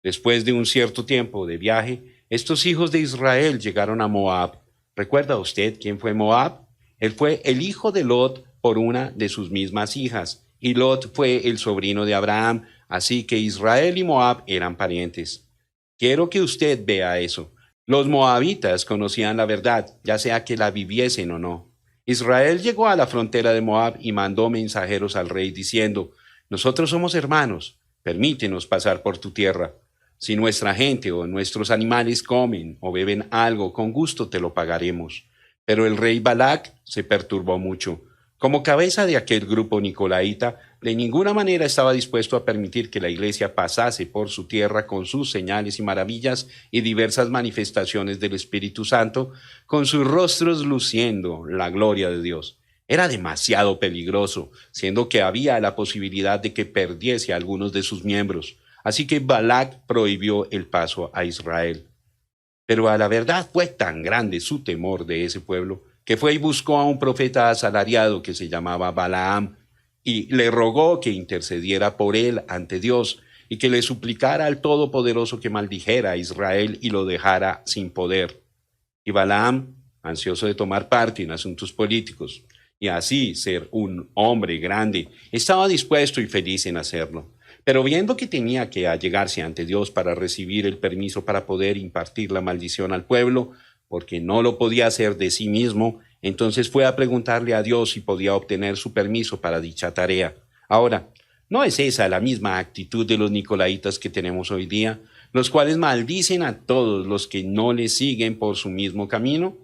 Después de un cierto tiempo de viaje, estos hijos de Israel llegaron a Moab. ¿Recuerda usted quién fue Moab? Él fue el hijo de Lot por una de sus mismas hijas, y Lot fue el sobrino de Abraham, así que Israel y Moab eran parientes. Quiero que usted vea eso. Los moabitas conocían la verdad, ya sea que la viviesen o no. Israel llegó a la frontera de Moab y mandó mensajeros al rey diciendo: nosotros somos hermanos, permítenos pasar por tu tierra. Si nuestra gente o nuestros animales comen o beben algo, con gusto te lo pagaremos. Pero el rey Balac se perturbó mucho. Como cabeza de aquel grupo nicolaíta, de ninguna manera estaba dispuesto a permitir que la iglesia pasase por su tierra con sus señales y maravillas y diversas manifestaciones del Espíritu Santo, con sus rostros luciendo la gloria de Dios. Era demasiado peligroso, siendo que había la posibilidad de que perdiese a algunos de sus miembros. Así que Balac prohibió el paso a Israel. Pero a la verdad fue tan grande su temor de ese pueblo que fue y buscó a un profeta asalariado que se llamaba Balaam y le rogó que intercediera por él ante Dios y que le suplicara al Todopoderoso que maldijera a Israel y lo dejara sin poder. Y Balaam, ansioso de tomar parte en asuntos políticos y así ser un hombre grande, estaba dispuesto y feliz en hacerlo. Pero viendo que tenía que allegarse ante Dios para recibir el permiso para poder impartir la maldición al pueblo, porque no lo podía hacer de sí mismo, entonces fue a preguntarle a Dios si podía obtener su permiso para dicha tarea. Ahora, ¿no es esa la misma actitud de los nicolaitas que tenemos hoy día, los cuales maldicen a todos los que no les siguen por su mismo camino?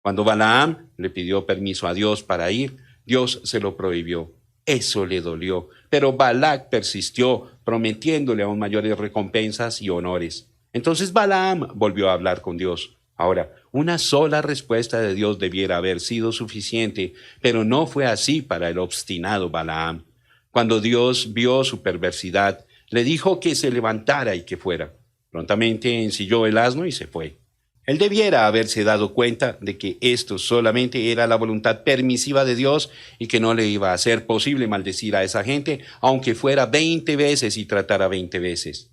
Cuando Balaam le pidió permiso a Dios para ir, Dios se lo prohibió. Eso le dolió, pero Balac persistió, prometiéndole aún mayores recompensas y honores. Entonces Balaam volvió a hablar con Dios. Ahora, una sola respuesta de Dios debiera haber sido suficiente, pero no fue así para el obstinado Balaam. Cuando Dios vio su perversidad, le dijo que se levantara y que fuera. Prontamente ensilló el asno y se fue. Él debiera haberse dado cuenta de que esto solamente era la voluntad permisiva de Dios y que no le iba a ser posible maldecir a esa gente, aunque fuera 20 veces y tratara 20 veces.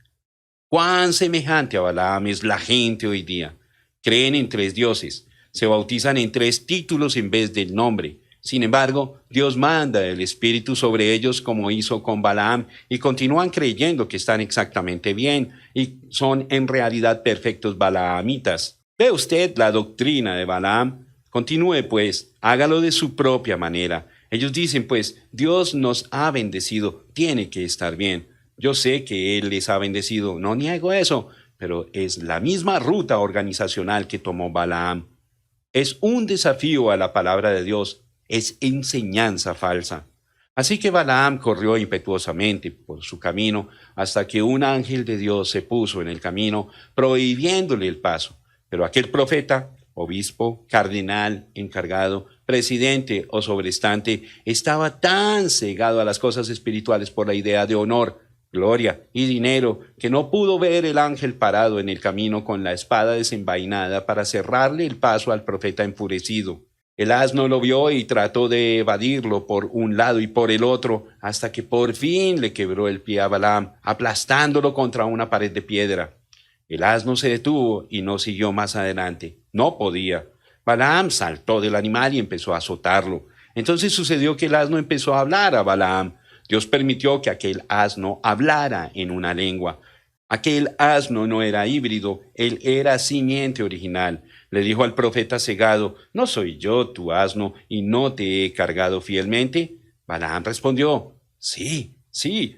Cuán semejante a Balaam es la gente hoy día. Creen en 3 dioses, se bautizan en 3 títulos en vez del nombre. Sin embargo, Dios manda el Espíritu sobre ellos como hizo con Balaam y continúan creyendo que están exactamente bien y son en realidad perfectos balaamitas. ¿Ve usted la doctrina de Balaam? Continúe pues, hágalo de su propia manera. Ellos dicen pues, Dios nos ha bendecido, tiene que estar bien. Yo sé que Él les ha bendecido, no niego eso, pero es la misma ruta organizacional que tomó Balaam. Es un desafío a la palabra de Dios, es enseñanza falsa. Así que Balaam corrió impetuosamente por su camino hasta que un ángel de Dios se puso en el camino, prohibiéndole el paso. Pero aquel profeta, obispo, cardenal, encargado, presidente o sobrestante, estaba tan cegado a las cosas espirituales por la idea de honor, gloria y dinero, que no pudo ver el ángel parado en el camino con la espada desenvainada para cerrarle el paso al profeta enfurecido. El asno lo vio y trató de evadirlo por un lado y por el otro, hasta que por fin le quebró el pie a Balaam, aplastándolo contra una pared de piedra. El asno se detuvo y no siguió más adelante. No podía. Balaam saltó del animal y empezó a azotarlo. Entonces sucedió que el asno empezó a hablar a Balaam. Dios permitió que aquel asno hablara en una lengua. Aquel asno no era híbrido, él era simiente original. Le dijo al profeta cegado, ¿no soy yo tu asno y no te he cargado fielmente? Balaam respondió, sí,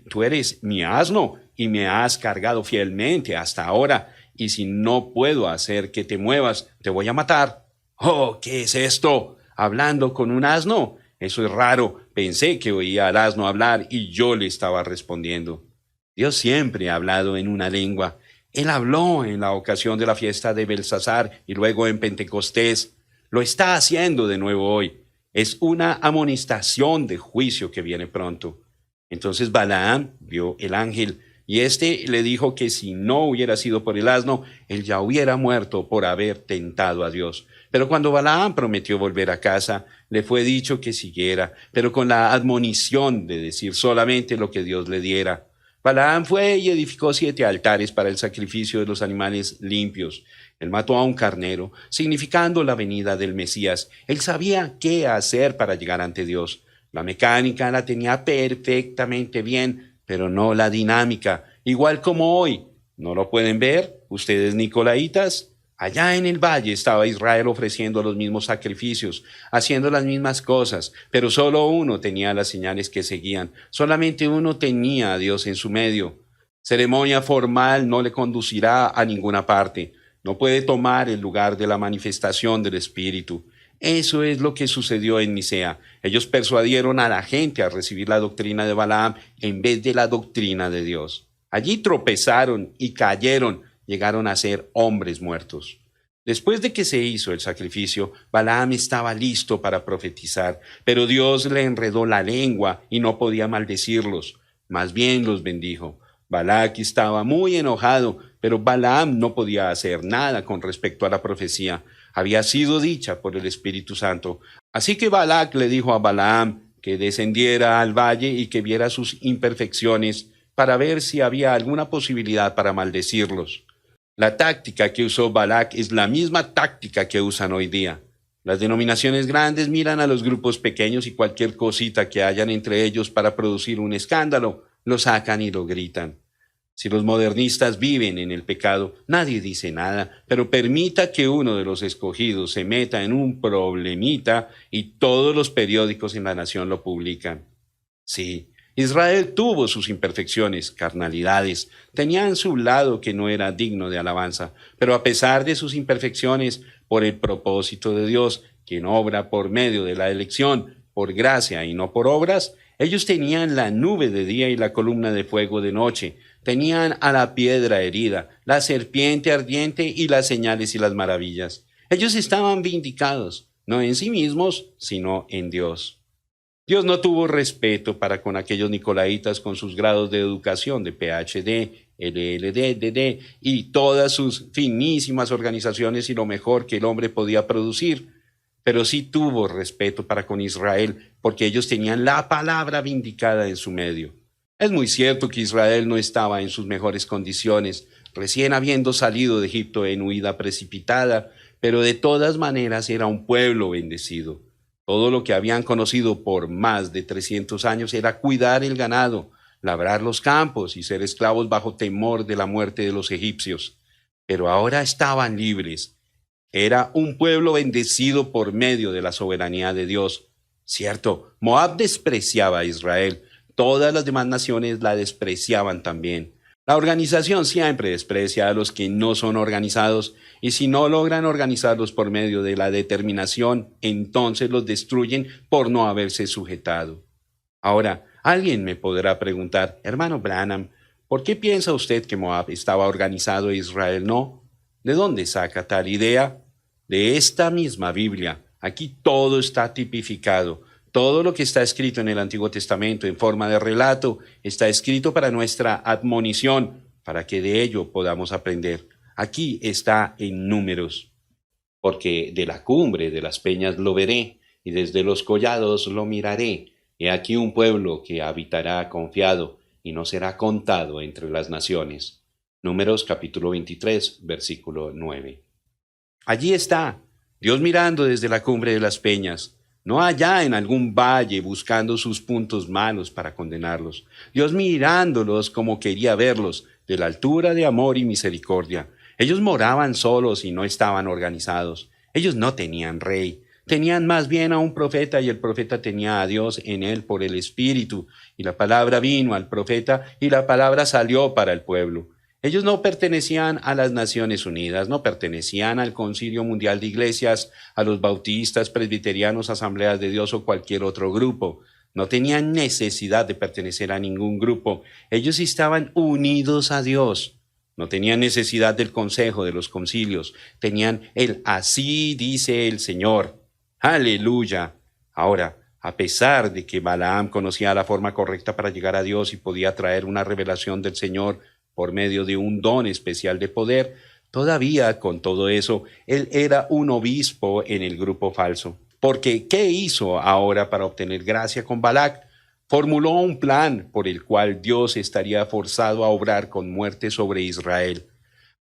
tú eres mi asno y me has cargado fielmente hasta ahora, y si no puedo hacer que te muevas, te voy a matar. Oh, ¿qué es esto? ¿Hablando con un asno? Eso es raro. Pensé que oía al asno hablar y yo le estaba respondiendo. Dios siempre ha hablado en una lengua. Él habló en la ocasión de la fiesta de Belsasar y luego en Pentecostés. Lo está haciendo de nuevo hoy. Es una amonestación de juicio que viene pronto. Entonces Balaam vio el ángel y éste le dijo que si no hubiera sido por el asno, él ya hubiera muerto por haber tentado a Dios. Pero cuando Balaam prometió volver a casa, le fue dicho que siguiera, pero con la admonición de decir solamente lo que Dios le diera. Balaam fue y edificó 7 altares para el sacrificio de los animales limpios. Él mató a un carnero, significando la venida del Mesías. Él sabía qué hacer para llegar ante Dios. La mecánica la tenía perfectamente bien, pero no la dinámica, igual como hoy. ¿No lo pueden ver, ustedes nicolaitas? Allá en el valle estaba Israel ofreciendo los mismos sacrificios, haciendo las mismas cosas, pero solo uno tenía las señales que seguían, solamente uno tenía a Dios en su medio. Ceremonia formal no le conducirá a ninguna parte, no puede tomar el lugar de la manifestación del Espíritu. Eso es lo que sucedió en Nicea. Ellos persuadieron a la gente a recibir la doctrina de Balaam en vez de la doctrina de Dios. Allí tropezaron y cayeron, llegaron a ser hombres muertos. Después de que se hizo el sacrificio, Balaam estaba listo para profetizar, pero Dios le enredó la lengua y no podía maldecirlos, más bien los bendijo. Balac estaba muy enojado, pero Balaam no podía hacer nada con respecto a la profecía. Había sido dicha por el Espíritu Santo. Así que Balac le dijo a Balaam que descendiera al valle y que viera sus imperfecciones para ver si había alguna posibilidad para maldecirlos. La táctica que usó Balac es la misma táctica que usan hoy día. Las denominaciones grandes miran a los grupos pequeños y cualquier cosita que hayan entre ellos para producir un escándalo, lo sacan y lo gritan. Si los modernistas viven en el pecado, nadie dice nada, pero permita que uno de los escogidos se meta en un problemita y todos los periódicos en la nación lo publican. Sí, Israel tuvo sus imperfecciones, carnalidades, tenían su lado que no era digno de alabanza, pero a pesar de sus imperfecciones, por el propósito de Dios, quien obra por medio de la elección, por gracia y no por obras, ellos tenían la nube de día y la columna de fuego de noche, tenían a la piedra herida, la serpiente ardiente y las señales y las maravillas. Ellos estaban vindicados, no en sí mismos, sino en Dios. Dios no tuvo respeto para con aquellos nicolaitas con sus grados de educación de PhD, LLD, DD y todas sus finísimas organizaciones y lo mejor que el hombre podía producir. Pero sí tuvo respeto para con Israel, porque ellos tenían la palabra vindicada en su medio. Es muy cierto que Israel no estaba en sus mejores condiciones, recién habiendo salido de Egipto en huida precipitada, pero de todas maneras era un pueblo bendecido. Todo lo que habían conocido por más de 300 años era cuidar el ganado, labrar los campos y ser esclavos bajo temor de la muerte de los egipcios. Pero ahora estaban libres. Era un pueblo bendecido por medio de la soberanía de Dios. Cierto, Moab despreciaba a Israel. Todas las demás naciones la despreciaban también. La organización siempre desprecia a los que no son organizados, y si no logran organizarlos por medio de la determinación, entonces los destruyen por no haberse sujetado. Ahora, alguien me podrá preguntar, hermano Branham, ¿por qué piensa usted que Moab estaba organizado e Israel no? ¿De dónde saca tal idea? De esta misma Biblia. Aquí todo está tipificado. Todo lo que está escrito en el Antiguo Testamento en forma de relato está escrito para nuestra admonición, para que de ello podamos aprender. Aquí está en Números. Porque de la cumbre de las peñas lo veré, y desde los collados lo miraré. He aquí un pueblo que habitará confiado, y no será contado entre las naciones. Números capítulo 23, versículo 9. Allí está, Dios mirando desde la cumbre de las peñas, no allá en algún valle buscando sus puntos malos para condenarlos. Dios mirándolos como quería verlos, de la altura de amor y misericordia. Ellos moraban solos y no estaban organizados. Ellos no tenían rey. Tenían más bien a un profeta y el profeta tenía a Dios en él por el Espíritu. Y la palabra vino al profeta y la palabra salió para el pueblo. Ellos no pertenecían a las Naciones Unidas, no pertenecían al Concilio Mundial de Iglesias, a los bautistas, presbiterianos, Asambleas de Dios o cualquier otro grupo. No tenían necesidad de pertenecer a ningún grupo. Ellos estaban unidos a Dios. No tenían necesidad del consejo de los concilios. Tenían el así dice el Señor. ¡Aleluya! Ahora, a pesar de que Balaam conocía la forma correcta para llegar a Dios y podía traer una revelación del Señor por medio de un don especial de poder, todavía con todo eso, él era un obispo en el grupo falso. Porque, ¿qué hizo ahora para obtener gracia con Balac? Formuló un plan por el cual Dios estaría forzado a obrar con muerte sobre Israel.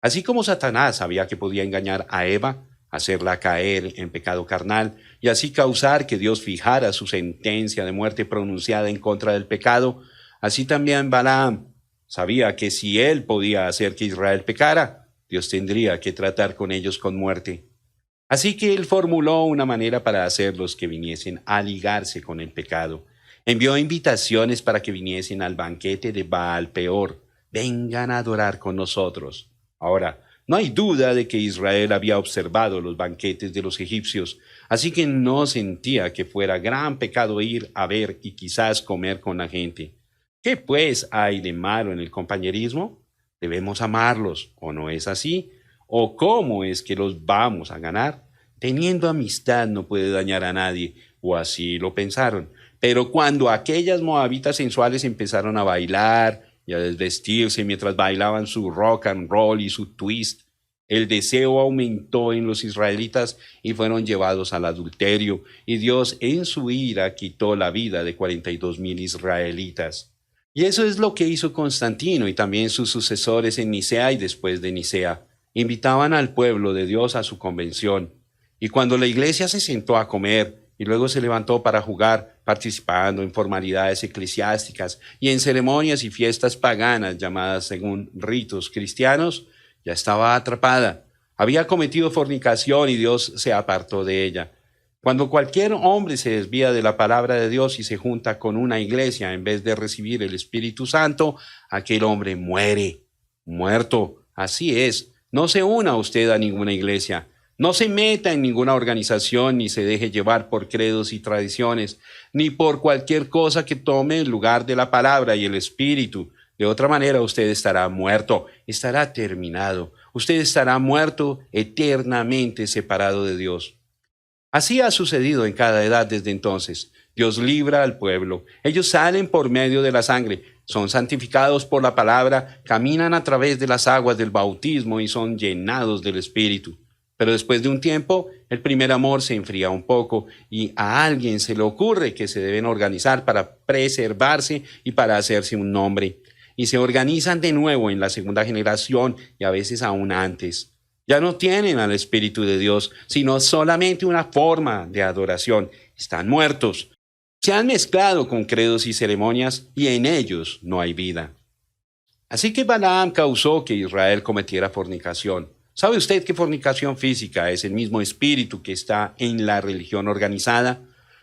Así como Satanás sabía que podía engañar a Eva, hacerla caer en pecado carnal, y así causar que Dios fijara su sentencia de muerte pronunciada en contra del pecado, así también Balaam sabía que si él podía hacer que Israel pecara, Dios tendría que tratar con ellos con muerte. Así que él formuló una manera para hacerlos que viniesen a ligarse con el pecado. Envió invitaciones para que viniesen al banquete de Baal Peor. Vengan a adorar con nosotros. Ahora, no hay duda de que Israel había observado los banquetes de los egipcios, así que no sentía que fuera gran pecado ir a ver y quizás comer con la gente. ¿Qué pues hay de malo en el compañerismo? Debemos amarlos, ¿o no es así? ¿O cómo es que los vamos a ganar? Teniendo amistad no puede dañar a nadie, o así lo pensaron. Pero cuando aquellas moabitas sensuales empezaron a bailar y a desvestirse mientras bailaban su rock and roll y su twist, el deseo aumentó en los israelitas y fueron llevados al adulterio, y Dios en su ira quitó la vida de 42,000 israelitas. Y eso es lo que hizo Constantino y también sus sucesores en Nicea y después de Nicea. Invitaban al pueblo de Dios a su convención. Y cuando la iglesia se sentó a comer y luego se levantó para jugar, participando en formalidades eclesiásticas y en ceremonias y fiestas paganas llamadas según ritos cristianos, ya estaba atrapada. Había cometido fornicación y Dios se apartó de ella. Cuando cualquier hombre se desvía de la palabra de Dios y se junta con una iglesia en vez de recibir el Espíritu Santo, aquel hombre muere. Muerto. Así es. No se una usted a ninguna iglesia. No se meta en ninguna organización ni se deje llevar por credos y tradiciones, ni por cualquier cosa que tome el lugar de la palabra y el Espíritu. De otra manera usted estará muerto, estará terminado. Usted estará muerto eternamente separado de Dios. Así ha sucedido en cada edad desde entonces. Dios libra al pueblo. Ellos salen por medio de la sangre, son santificados por la palabra, caminan a través de las aguas del bautismo y son llenados del Espíritu. Pero después de un tiempo, el primer amor se enfría un poco y a alguien se le ocurre que se deben organizar para preservarse y para hacerse un nombre. Y se organizan de nuevo en la segunda generación y a veces aún antes. Ya no tienen al Espíritu de Dios, sino solamente una forma de adoración. Están muertos. Se han mezclado con credos y ceremonias y en ellos no hay vida. Así que Balaam causó que Israel cometiera fornicación. ¿Sabe usted que fornicación física es el mismo espíritu que está en la religión organizada?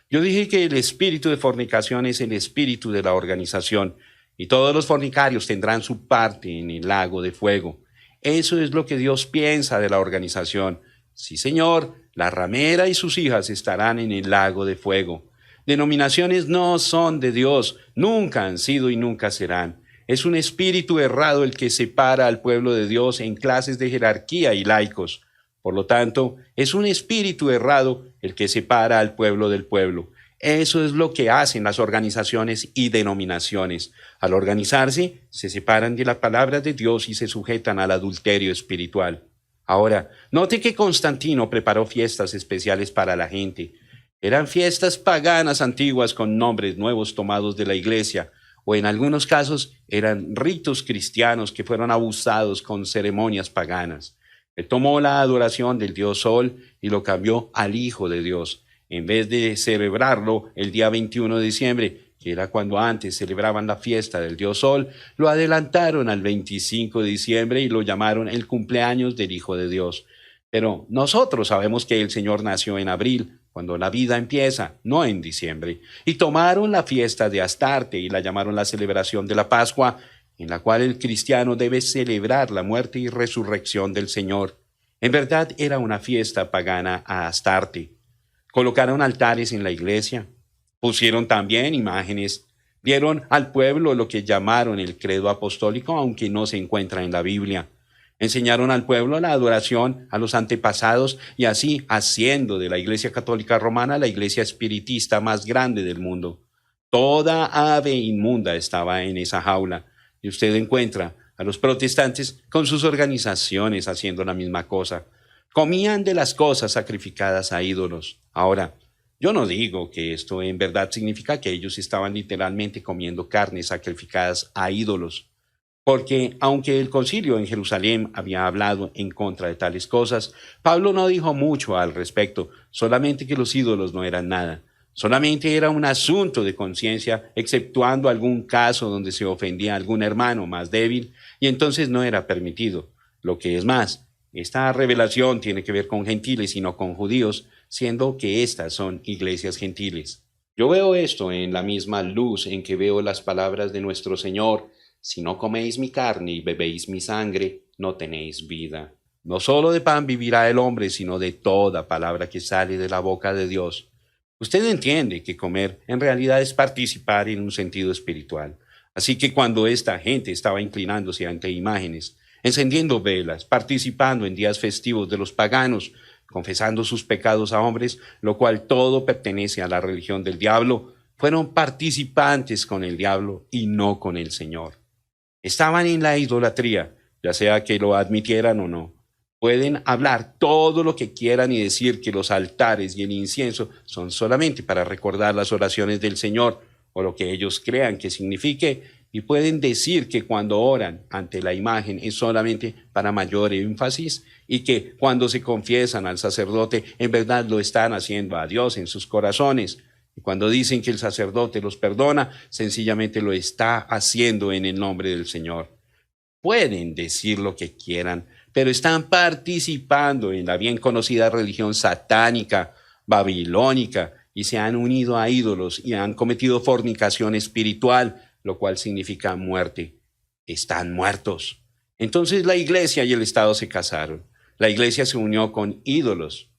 Yo dije que el espíritu de fornicación es el espíritu de la organización y todos los fornicarios tendrán su parte en el lago de fuego. Eso es lo que Dios piensa de la organización. Sí, Señor, la ramera y sus hijas estarán en el lago de fuego. Denominaciones no son de Dios, nunca han sido y nunca serán. Es un espíritu errado el que separa al pueblo de Dios en clases de jerarquía y laicos. Por lo tanto, es un espíritu errado el que separa al pueblo del pueblo. Eso es lo que hacen las organizaciones y denominaciones. Al organizarse, se separan de la palabra de Dios y se sujetan al adulterio espiritual. Ahora, note que Constantino preparó fiestas especiales para la gente. Eran fiestas paganas antiguas con nombres nuevos tomados de la iglesia, o en algunos casos eran ritos cristianos que fueron abusados con ceremonias paganas. Él tomó la adoración del Dios Sol y lo cambió al Hijo de Dios. En vez de celebrarlo el día 21 de diciembre, que era cuando antes celebraban la fiesta del Dios Sol, lo adelantaron al 25 de diciembre y lo llamaron el cumpleaños del Hijo de Dios. Pero nosotros sabemos que el Señor nació en abril, cuando la vida empieza, no en diciembre. Y tomaron la fiesta de Astarte y la llamaron la celebración de la Pascua, en la cual el cristiano debe celebrar la muerte y resurrección del Señor. En verdad era una fiesta pagana a Astarte. Colocaron altares en la iglesia, pusieron también imágenes, dieron al pueblo lo que llamaron el credo apostólico, aunque no se encuentra en la Biblia. Enseñaron al pueblo la adoración a los antepasados y así haciendo de la Iglesia Católica Romana la iglesia espiritista más grande del mundo. Toda ave inmunda estaba en esa jaula y usted encuentra a los protestantes con sus organizaciones haciendo la misma cosa. Comían de las cosas sacrificadas a ídolos. Ahora, yo no digo que esto en verdad significa que ellos estaban literalmente comiendo carnes sacrificadas a ídolos. Porque aunque el concilio en Jerusalén había hablado en contra de tales cosas, Pablo no dijo mucho al respecto, solamente que los ídolos no eran nada. Solamente era un asunto de conciencia, exceptuando algún caso donde se ofendía a algún hermano más débil, y entonces no era permitido. Lo que es más, esta revelación tiene que ver con gentiles y no con judíos, siendo que estas son iglesias gentiles. Yo veo esto en la misma luz en que veo las palabras de nuestro Señor: si no coméis mi carne y bebéis mi sangre, no tenéis vida. No solo de pan vivirá el hombre, sino de toda palabra que sale de la boca de Dios. Usted entiende que comer en realidad es participar en un sentido espiritual. Así que cuando esta gente estaba inclinándose ante imágenes, encendiendo velas, participando en días festivos de los paganos, confesando sus pecados a hombres, lo cual todo pertenece a la religión del diablo, fueron participantes con el diablo y no con el Señor. Estaban en la idolatría, ya sea que lo admitieran o no. Pueden hablar todo lo que quieran y decir que los altares y el incienso son solamente para recordar las oraciones del Señor o lo que ellos crean que signifique, y pueden decir que cuando oran ante la imagen es solamente para mayor énfasis y que cuando se confiesan al sacerdote en verdad lo están haciendo a Dios en sus corazones. Y cuando dicen que el sacerdote los perdona, sencillamente lo está haciendo en el nombre del Señor. Pueden decir lo que quieran, pero están participando en la bien conocida religión satánica, babilónica, y se han unido a ídolos y han cometido fornicación espiritual, lo cual significa muerte. Están muertos. Entonces la iglesia y el Estado se casaron. La iglesia se unió con ídolos.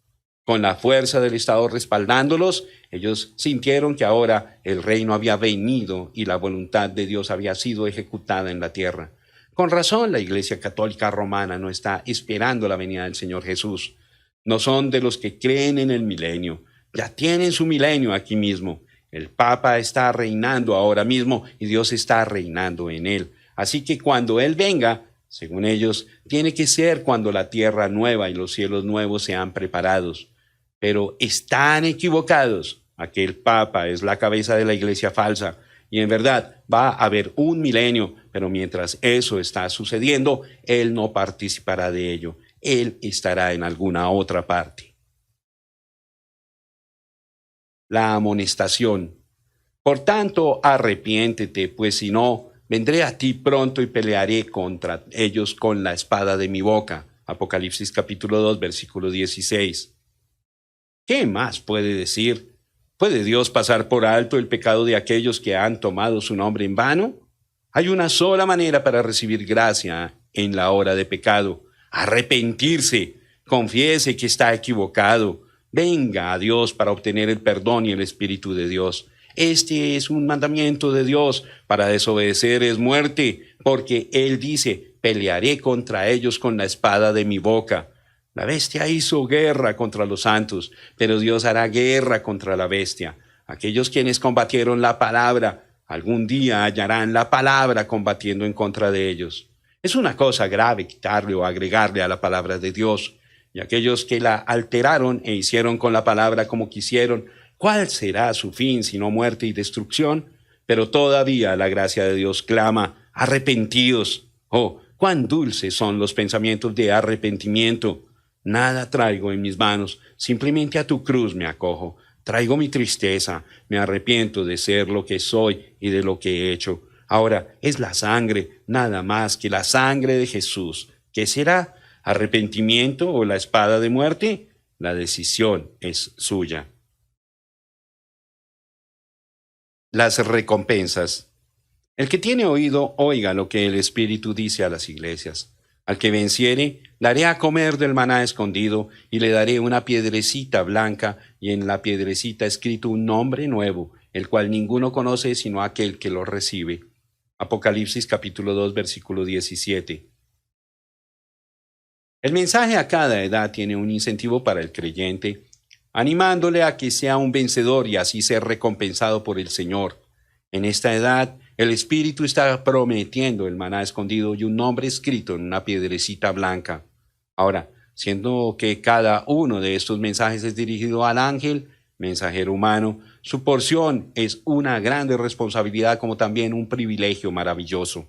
Con la fuerza del Estado respaldándolos, ellos sintieron que ahora el reino había venido y la voluntad de Dios había sido ejecutada en la tierra. Con razón, la Iglesia Católica Romana no está esperando la venida del Señor Jesús. No son de los que creen en el milenio. Ya tienen su milenio aquí mismo. El Papa está reinando ahora mismo y Dios está reinando en él. Así que cuando Él venga, según ellos, tiene que ser cuando la tierra nueva y los cielos nuevos sean preparados. Pero están equivocados. Aquel Papa es la cabeza de la iglesia falsa. Y en verdad va a haber un milenio, pero mientras eso está sucediendo, Él no participará de ello. Él estará en alguna otra parte. La amonestación. Por tanto, arrepiéntete, pues si no, vendré a ti pronto y pelearé contra ellos con la espada de mi boca. Apocalipsis capítulo 2, versículo 16. ¿Qué más puede decir? ¿Puede Dios pasar por alto el pecado de aquellos que han tomado su nombre en vano? Hay una sola manera para recibir gracia en la hora de pecado: arrepentirse, confiese que está equivocado, venga a Dios para obtener el perdón y el Espíritu de Dios. Este es un mandamiento de Dios. Para desobedecer es muerte, porque Él dice: pelearé contra ellos con la espada de mi boca. La bestia hizo guerra contra los santos, pero Dios hará guerra contra la bestia. Aquellos quienes combatieron la palabra, algún día hallarán la palabra combatiendo en contra de ellos. Es una cosa grave quitarle o agregarle a la palabra de Dios. Y aquellos que la alteraron e hicieron con la palabra como quisieron, ¿cuál será su fin sino muerte y destrucción? Pero todavía la gracia de Dios clama: arrepentidos. Oh, cuán dulces son los pensamientos de arrepentimiento. Nada traigo en mis manos, simplemente a tu cruz me acojo. Traigo mi tristeza, me arrepiento de ser lo que soy y de lo que he hecho. Ahora es la sangre, nada más que la sangre de Jesús. ¿Qué será? ¿Arrepentimiento o la espada de muerte? La decisión es suya. Las recompensas. El que tiene oído, oiga lo que el Espíritu dice a las iglesias. Al que venciere, daré a comer del maná escondido, y le daré una piedrecita blanca, y en la piedrecita escrito un nombre nuevo, el cual ninguno conoce sino aquel que lo recibe. Apocalipsis capítulo 2, versículo 17. El mensaje a cada edad tiene un incentivo para el creyente, animándole a que sea un vencedor y así ser recompensado por el Señor. En esta edad, el Espíritu está prometiendo el maná escondido y un nombre escrito en una piedrecita blanca. Ahora, siendo que cada uno de estos mensajes es dirigido al ángel, mensajero humano, su porción es una grande responsabilidad como también un privilegio maravilloso.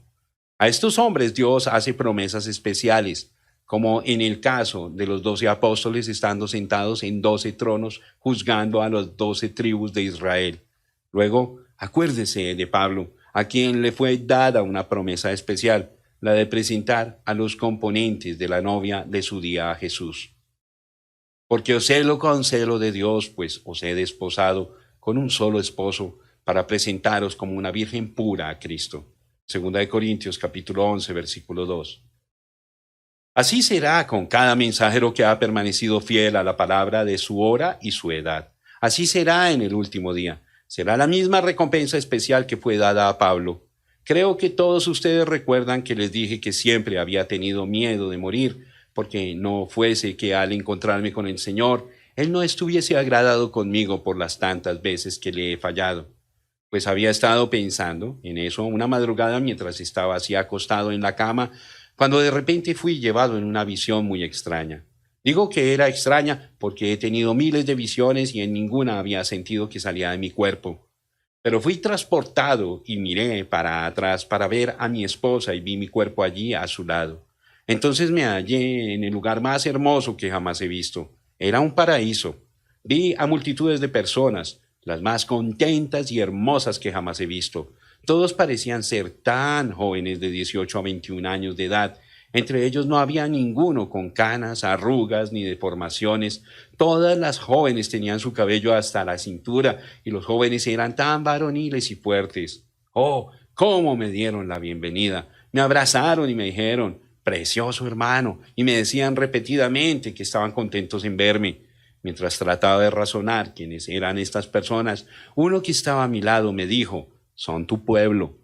A estos hombres Dios hace promesas especiales, como en el caso de los 12 apóstoles estando sentados en 12 tronos juzgando a las 12 tribus de Israel. Luego, acuérdese de Pablo, a quien le fue dada una promesa especial. la de presentar a los componentes de la novia de su día a Jesús. Porque os celo con celo de Dios, pues os he desposado con un solo esposo para presentaros como una virgen pura a Cristo. Segunda de Corintios capítulo 11, versículo 2. Así será con cada mensajero que ha permanecido fiel a la palabra de su hora y su edad. Así será en el último día. Será la misma recompensa especial que fue dada a Pablo. Creo que todos ustedes recuerdan que les dije que siempre había tenido miedo de morir, porque no fuese que al encontrarme con el Señor, Él no estuviese agradado conmigo por las tantas veces que le he fallado. Pues había estado pensando en eso una madrugada mientras estaba así acostado en la cama, cuando de repente fui llevado en una visión muy extraña. Digo que era extraña porque he tenido miles de visiones y en ninguna había sentido que salía de mi cuerpo. Pero fui transportado y miré para atrás para ver a mi esposa y vi mi cuerpo allí a su lado. Entonces me hallé en el lugar más hermoso que jamás he visto. Era un paraíso. Vi a multitudes de personas, las más contentas y hermosas que jamás he visto. Todos parecían ser tan jóvenes de 18 a 21 años de edad. Entre ellos no había ninguno con canas, arrugas ni deformaciones. Todas las jóvenes tenían su cabello hasta la cintura y los jóvenes eran tan varoniles y fuertes. ¡Oh, cómo me dieron la bienvenida! Me abrazaron y me dijeron, precioso hermano, y me decían repetidamente que estaban contentos en verme. Mientras trataba de razonar quiénes eran estas personas, uno que estaba a mi lado me dijo, son tu pueblo.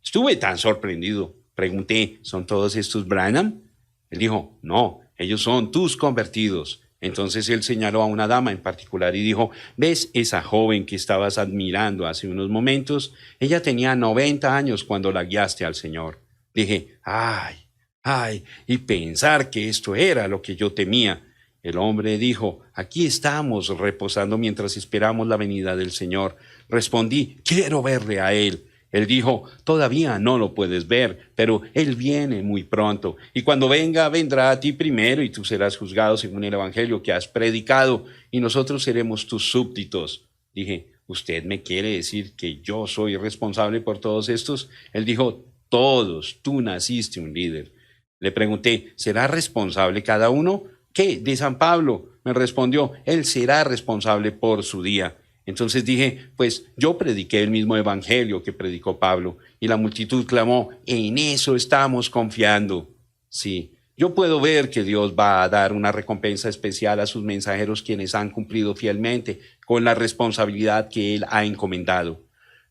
Estuve tan sorprendido. Pregunté, ¿son todos estos Branham? Él dijo, no, ellos son tus convertidos. Entonces él señaló a una dama en particular y dijo, ¿ves esa joven que estabas admirando hace unos momentos? Ella tenía 90 años cuando la guiaste al Señor. Dije, ay, y pensar que esto era lo que yo temía. El hombre dijo, aquí estamos reposando mientras esperamos la venida del Señor. Respondí, quiero verle a Él. Él dijo, todavía no lo puedes ver, pero Él viene muy pronto. Y cuando venga, vendrá a ti primero y tú serás juzgado según el evangelio que has predicado y nosotros seremos tus súbditos. Dije, ¿usted me quiere decir que yo soy responsable por todos estos? Él dijo, todos, tú naciste un líder. Le pregunté, ¿será responsable cada uno? ¿Qué? De San Pablo. Me respondió, él será responsable por su día. Entonces dije, pues yo prediqué el mismo evangelio que predicó Pablo. Y la multitud clamó, en eso estamos confiando. Sí, yo puedo ver que Dios va a dar una recompensa especial a sus mensajeros quienes han cumplido fielmente con la responsabilidad que Él ha encomendado.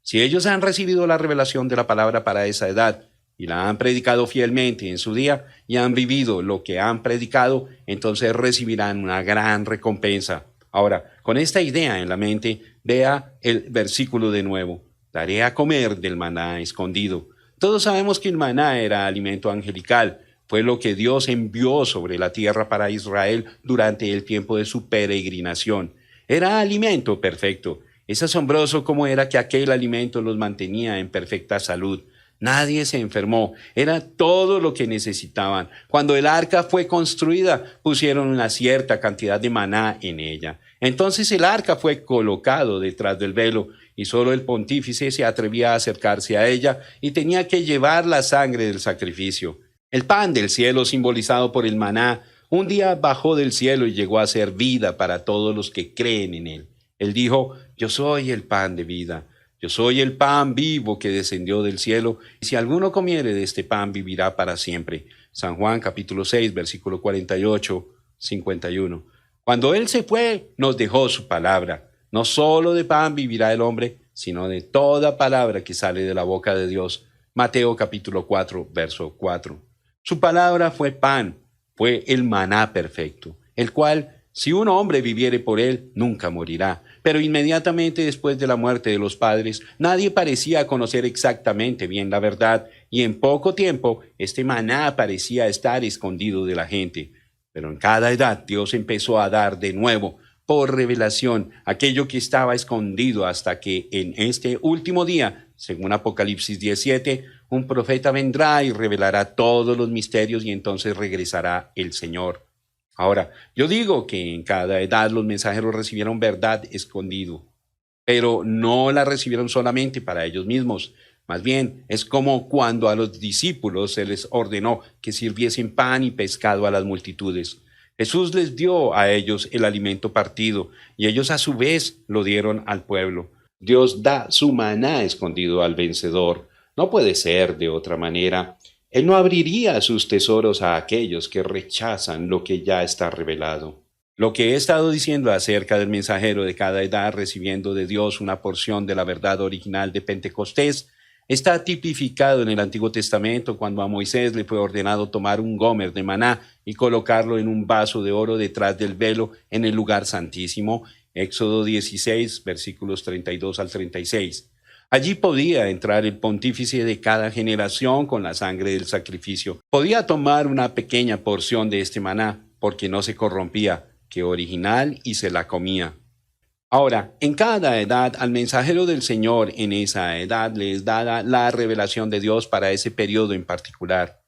Si ellos han recibido la revelación de la palabra para esa edad, y la han predicado fielmente en su día y han vivido lo que han predicado, entonces recibirán una gran recompensa. Ahora, con esta idea en la mente, vea el versículo de nuevo. Daré a comer del maná escondido. Todos sabemos que el maná era alimento angelical. Fue lo que Dios envió sobre la tierra para Israel durante el tiempo de su peregrinación. Era alimento perfecto. Es asombroso cómo era que aquel alimento los mantenía en perfecta salud. Nadie se enfermó, era todo lo que necesitaban. Cuando el arca fue construida, pusieron una cierta cantidad de maná en ella. Entonces el arca fue colocado detrás del velo y solo el pontífice se atrevía a acercarse a ella y tenía que llevar la sangre del sacrificio. El pan del cielo, simbolizado por el maná, un día bajó del cielo y llegó a ser vida para todos los que creen en él. Él dijo, yo soy el pan de vida. Yo soy el pan vivo que descendió del cielo, y si alguno comiere de este pan vivirá para siempre. San Juan capítulo 6, versículo 48, 51. Cuando Él se fue, nos dejó su palabra. No solo de pan vivirá el hombre, sino de toda palabra que sale de la boca de Dios. Mateo capítulo 4, verso 4. Su palabra fue pan, fue el maná perfecto, el cual, si un hombre viviere por él, nunca morirá. Pero inmediatamente después de la muerte de los padres, nadie parecía conocer exactamente bien la verdad, y en poco tiempo este maná parecía estar escondido de la gente. Pero en cada edad Dios empezó a dar de nuevo, por revelación, aquello que estaba escondido hasta que en este último día, según Apocalipsis 17, un profeta vendrá y revelará todos los misterios y entonces regresará el Señor. Ahora, yo digo que en cada edad los mensajeros recibieron verdad escondido, pero no la recibieron solamente para ellos mismos, Más bien, es como cuando a los discípulos se les ordenó que sirviesen pan y pescado a las multitudes. Jesús les dio a ellos el alimento partido y ellos a su vez lo dieron al pueblo. Dios da su maná escondido al vencedor. No puede ser de otra manera. Él no abriría sus tesoros a aquellos que rechazan lo que ya está revelado. Lo que he estado diciendo acerca del mensajero de cada edad recibiendo de Dios una porción de la verdad original de Pentecostés está tipificado en el Antiguo Testamento cuando a Moisés le fue ordenado tomar un gomer de maná y colocarlo en un vaso de oro detrás del velo en el lugar santísimo, Éxodo 16, versículos 32 al 36. Allí podía entrar el pontífice de cada generación con la sangre del sacrificio. Podía tomar una pequeña porción de este maná, porque no se corrompía, que original, y se la comía. Ahora, en cada edad, al mensajero del Señor en esa edad le es dada la revelación de Dios para ese periodo en particular.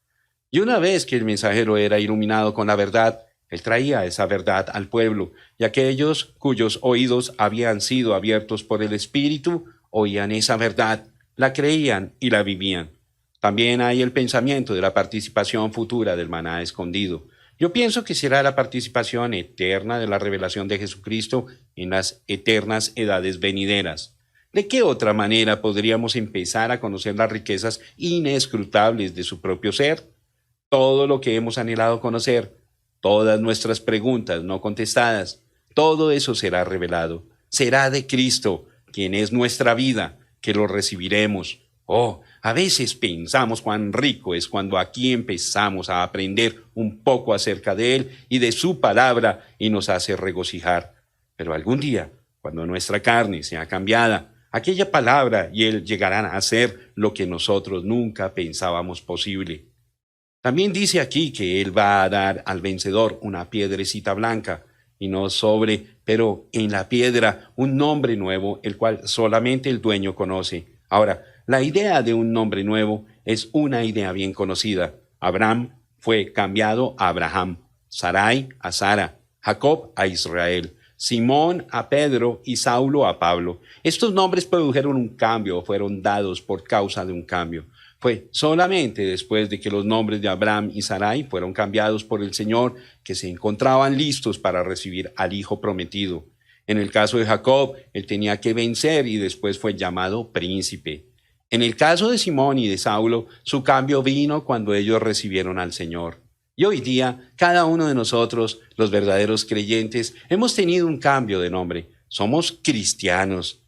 Y una vez que el mensajero era iluminado con la verdad, él traía esa verdad al pueblo, y aquellos cuyos oídos habían sido abiertos por el Espíritu oían esa verdad, la creían y la vivían. También hay el pensamiento de la participación futura del maná escondido. Yo pienso que será la participación eterna de la revelación de Jesucristo en las eternas edades venideras. ¿De qué otra manera podríamos empezar a conocer las riquezas inescrutables de su propio ser? Todo lo que hemos anhelado conocer, todas nuestras preguntas no contestadas, todo eso será revelado. Será de Cristo, quien es nuestra vida, que lo recibiremos. Oh, a veces pensamos cuán rico es cuando aquí empezamos a aprender un poco acerca de Él y de su palabra y nos hace regocijar. Pero algún día, cuando nuestra carne sea cambiada, aquella palabra y Él llegarán a hacer lo que nosotros nunca pensábamos posible. También dice aquí que Él va a dar al vencedor una piedrecita blanca, y no sobre, pero en la piedra un nombre nuevo, el cual solamente el dueño conoce. Ahora, la idea de un nombre nuevo es una idea bien conocida. Abraham fue cambiado a Abraham, Sarai a Sara, Jacob a Israel, Simón a Pedro y Saulo a Pablo. Estos nombres produjeron un cambio o fueron dados por causa de un cambio. Fue solamente después de que los nombres de Abraham y Sarai fueron cambiados por el Señor que se encontraban listos para recibir al Hijo prometido. En el caso de Jacob, él tenía que vencer y después fue llamado príncipe. En el caso de Simón y de Saulo, su cambio vino cuando ellos recibieron al Señor. Y hoy día, cada uno de nosotros, los verdaderos creyentes, hemos tenido un cambio de nombre. Somos cristianos.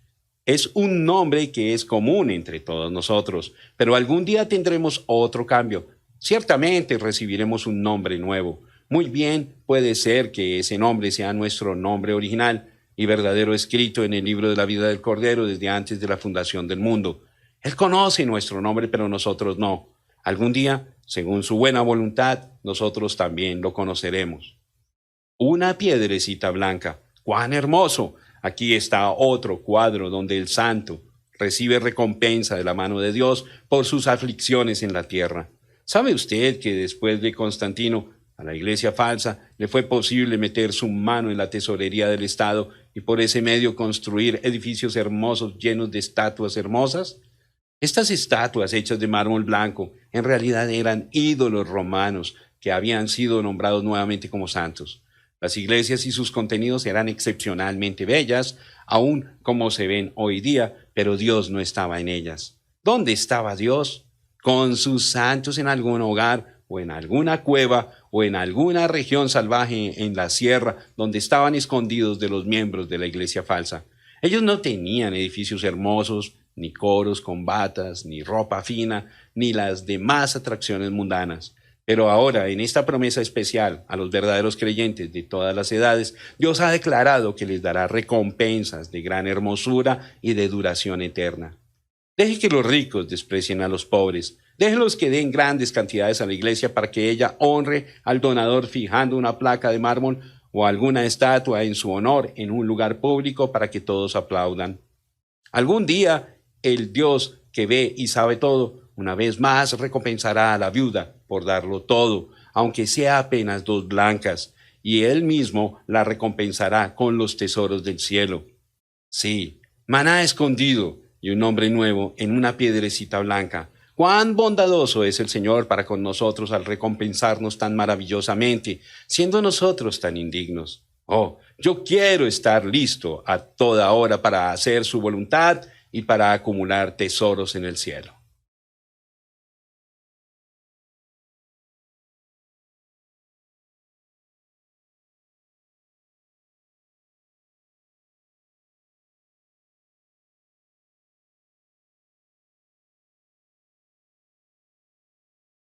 Es un nombre que es común entre todos nosotros, pero algún día tendremos otro cambio. Ciertamente recibiremos un nombre nuevo. Muy bien, puede ser que ese nombre sea nuestro nombre original y verdadero escrito en el libro de la vida del Cordero desde antes de la fundación del mundo. Él conoce nuestro nombre, pero nosotros no. Algún día, según su buena voluntad, nosotros también lo conoceremos. Una piedrecita blanca. ¡Cuán hermoso! Aquí está otro cuadro donde el santo recibe recompensa de la mano de Dios por sus aflicciones en la tierra. ¿Sabe usted que después de Constantino, a la iglesia falsa, le fue posible meter su mano en la tesorería del Estado y por ese medio construir edificios hermosos llenos de estatuas hermosas? Estas estatuas hechas de mármol blanco en realidad eran ídolos romanos que habían sido nombrados nuevamente como santos. Las iglesias y sus contenidos eran excepcionalmente bellas, aún como se ven hoy día, pero Dios no estaba en ellas. ¿Dónde estaba Dios? Con sus santos en algún hogar o en alguna cueva o en alguna región salvaje en la sierra donde estaban escondidos de los miembros de la iglesia falsa. Ellos no tenían edificios hermosos, ni coros con batas, ni ropa fina, ni las demás atracciones mundanas. Pero ahora, en esta promesa especial a los verdaderos creyentes de todas las edades, Dios ha declarado que les dará recompensas de gran hermosura y de duración eterna. Deje que los ricos desprecien a los pobres. Déjenlos que den grandes cantidades a la iglesia para que ella honre al donador fijando una placa de mármol o alguna estatua en su honor en un lugar público para que todos aplaudan. Algún día, el Dios que ve y sabe todo, una vez más recompensará a la viuda por darlo todo, aunque sea apenas 2 blancas, y Él mismo la recompensará con los tesoros del cielo. Sí, maná escondido, y un nombre nuevo en una piedrecita blanca. Cuán bondadoso es el Señor para con nosotros al recompensarnos tan maravillosamente, siendo nosotros tan indignos. Oh, yo quiero estar listo a toda hora para hacer su voluntad y para acumular tesoros en el cielo.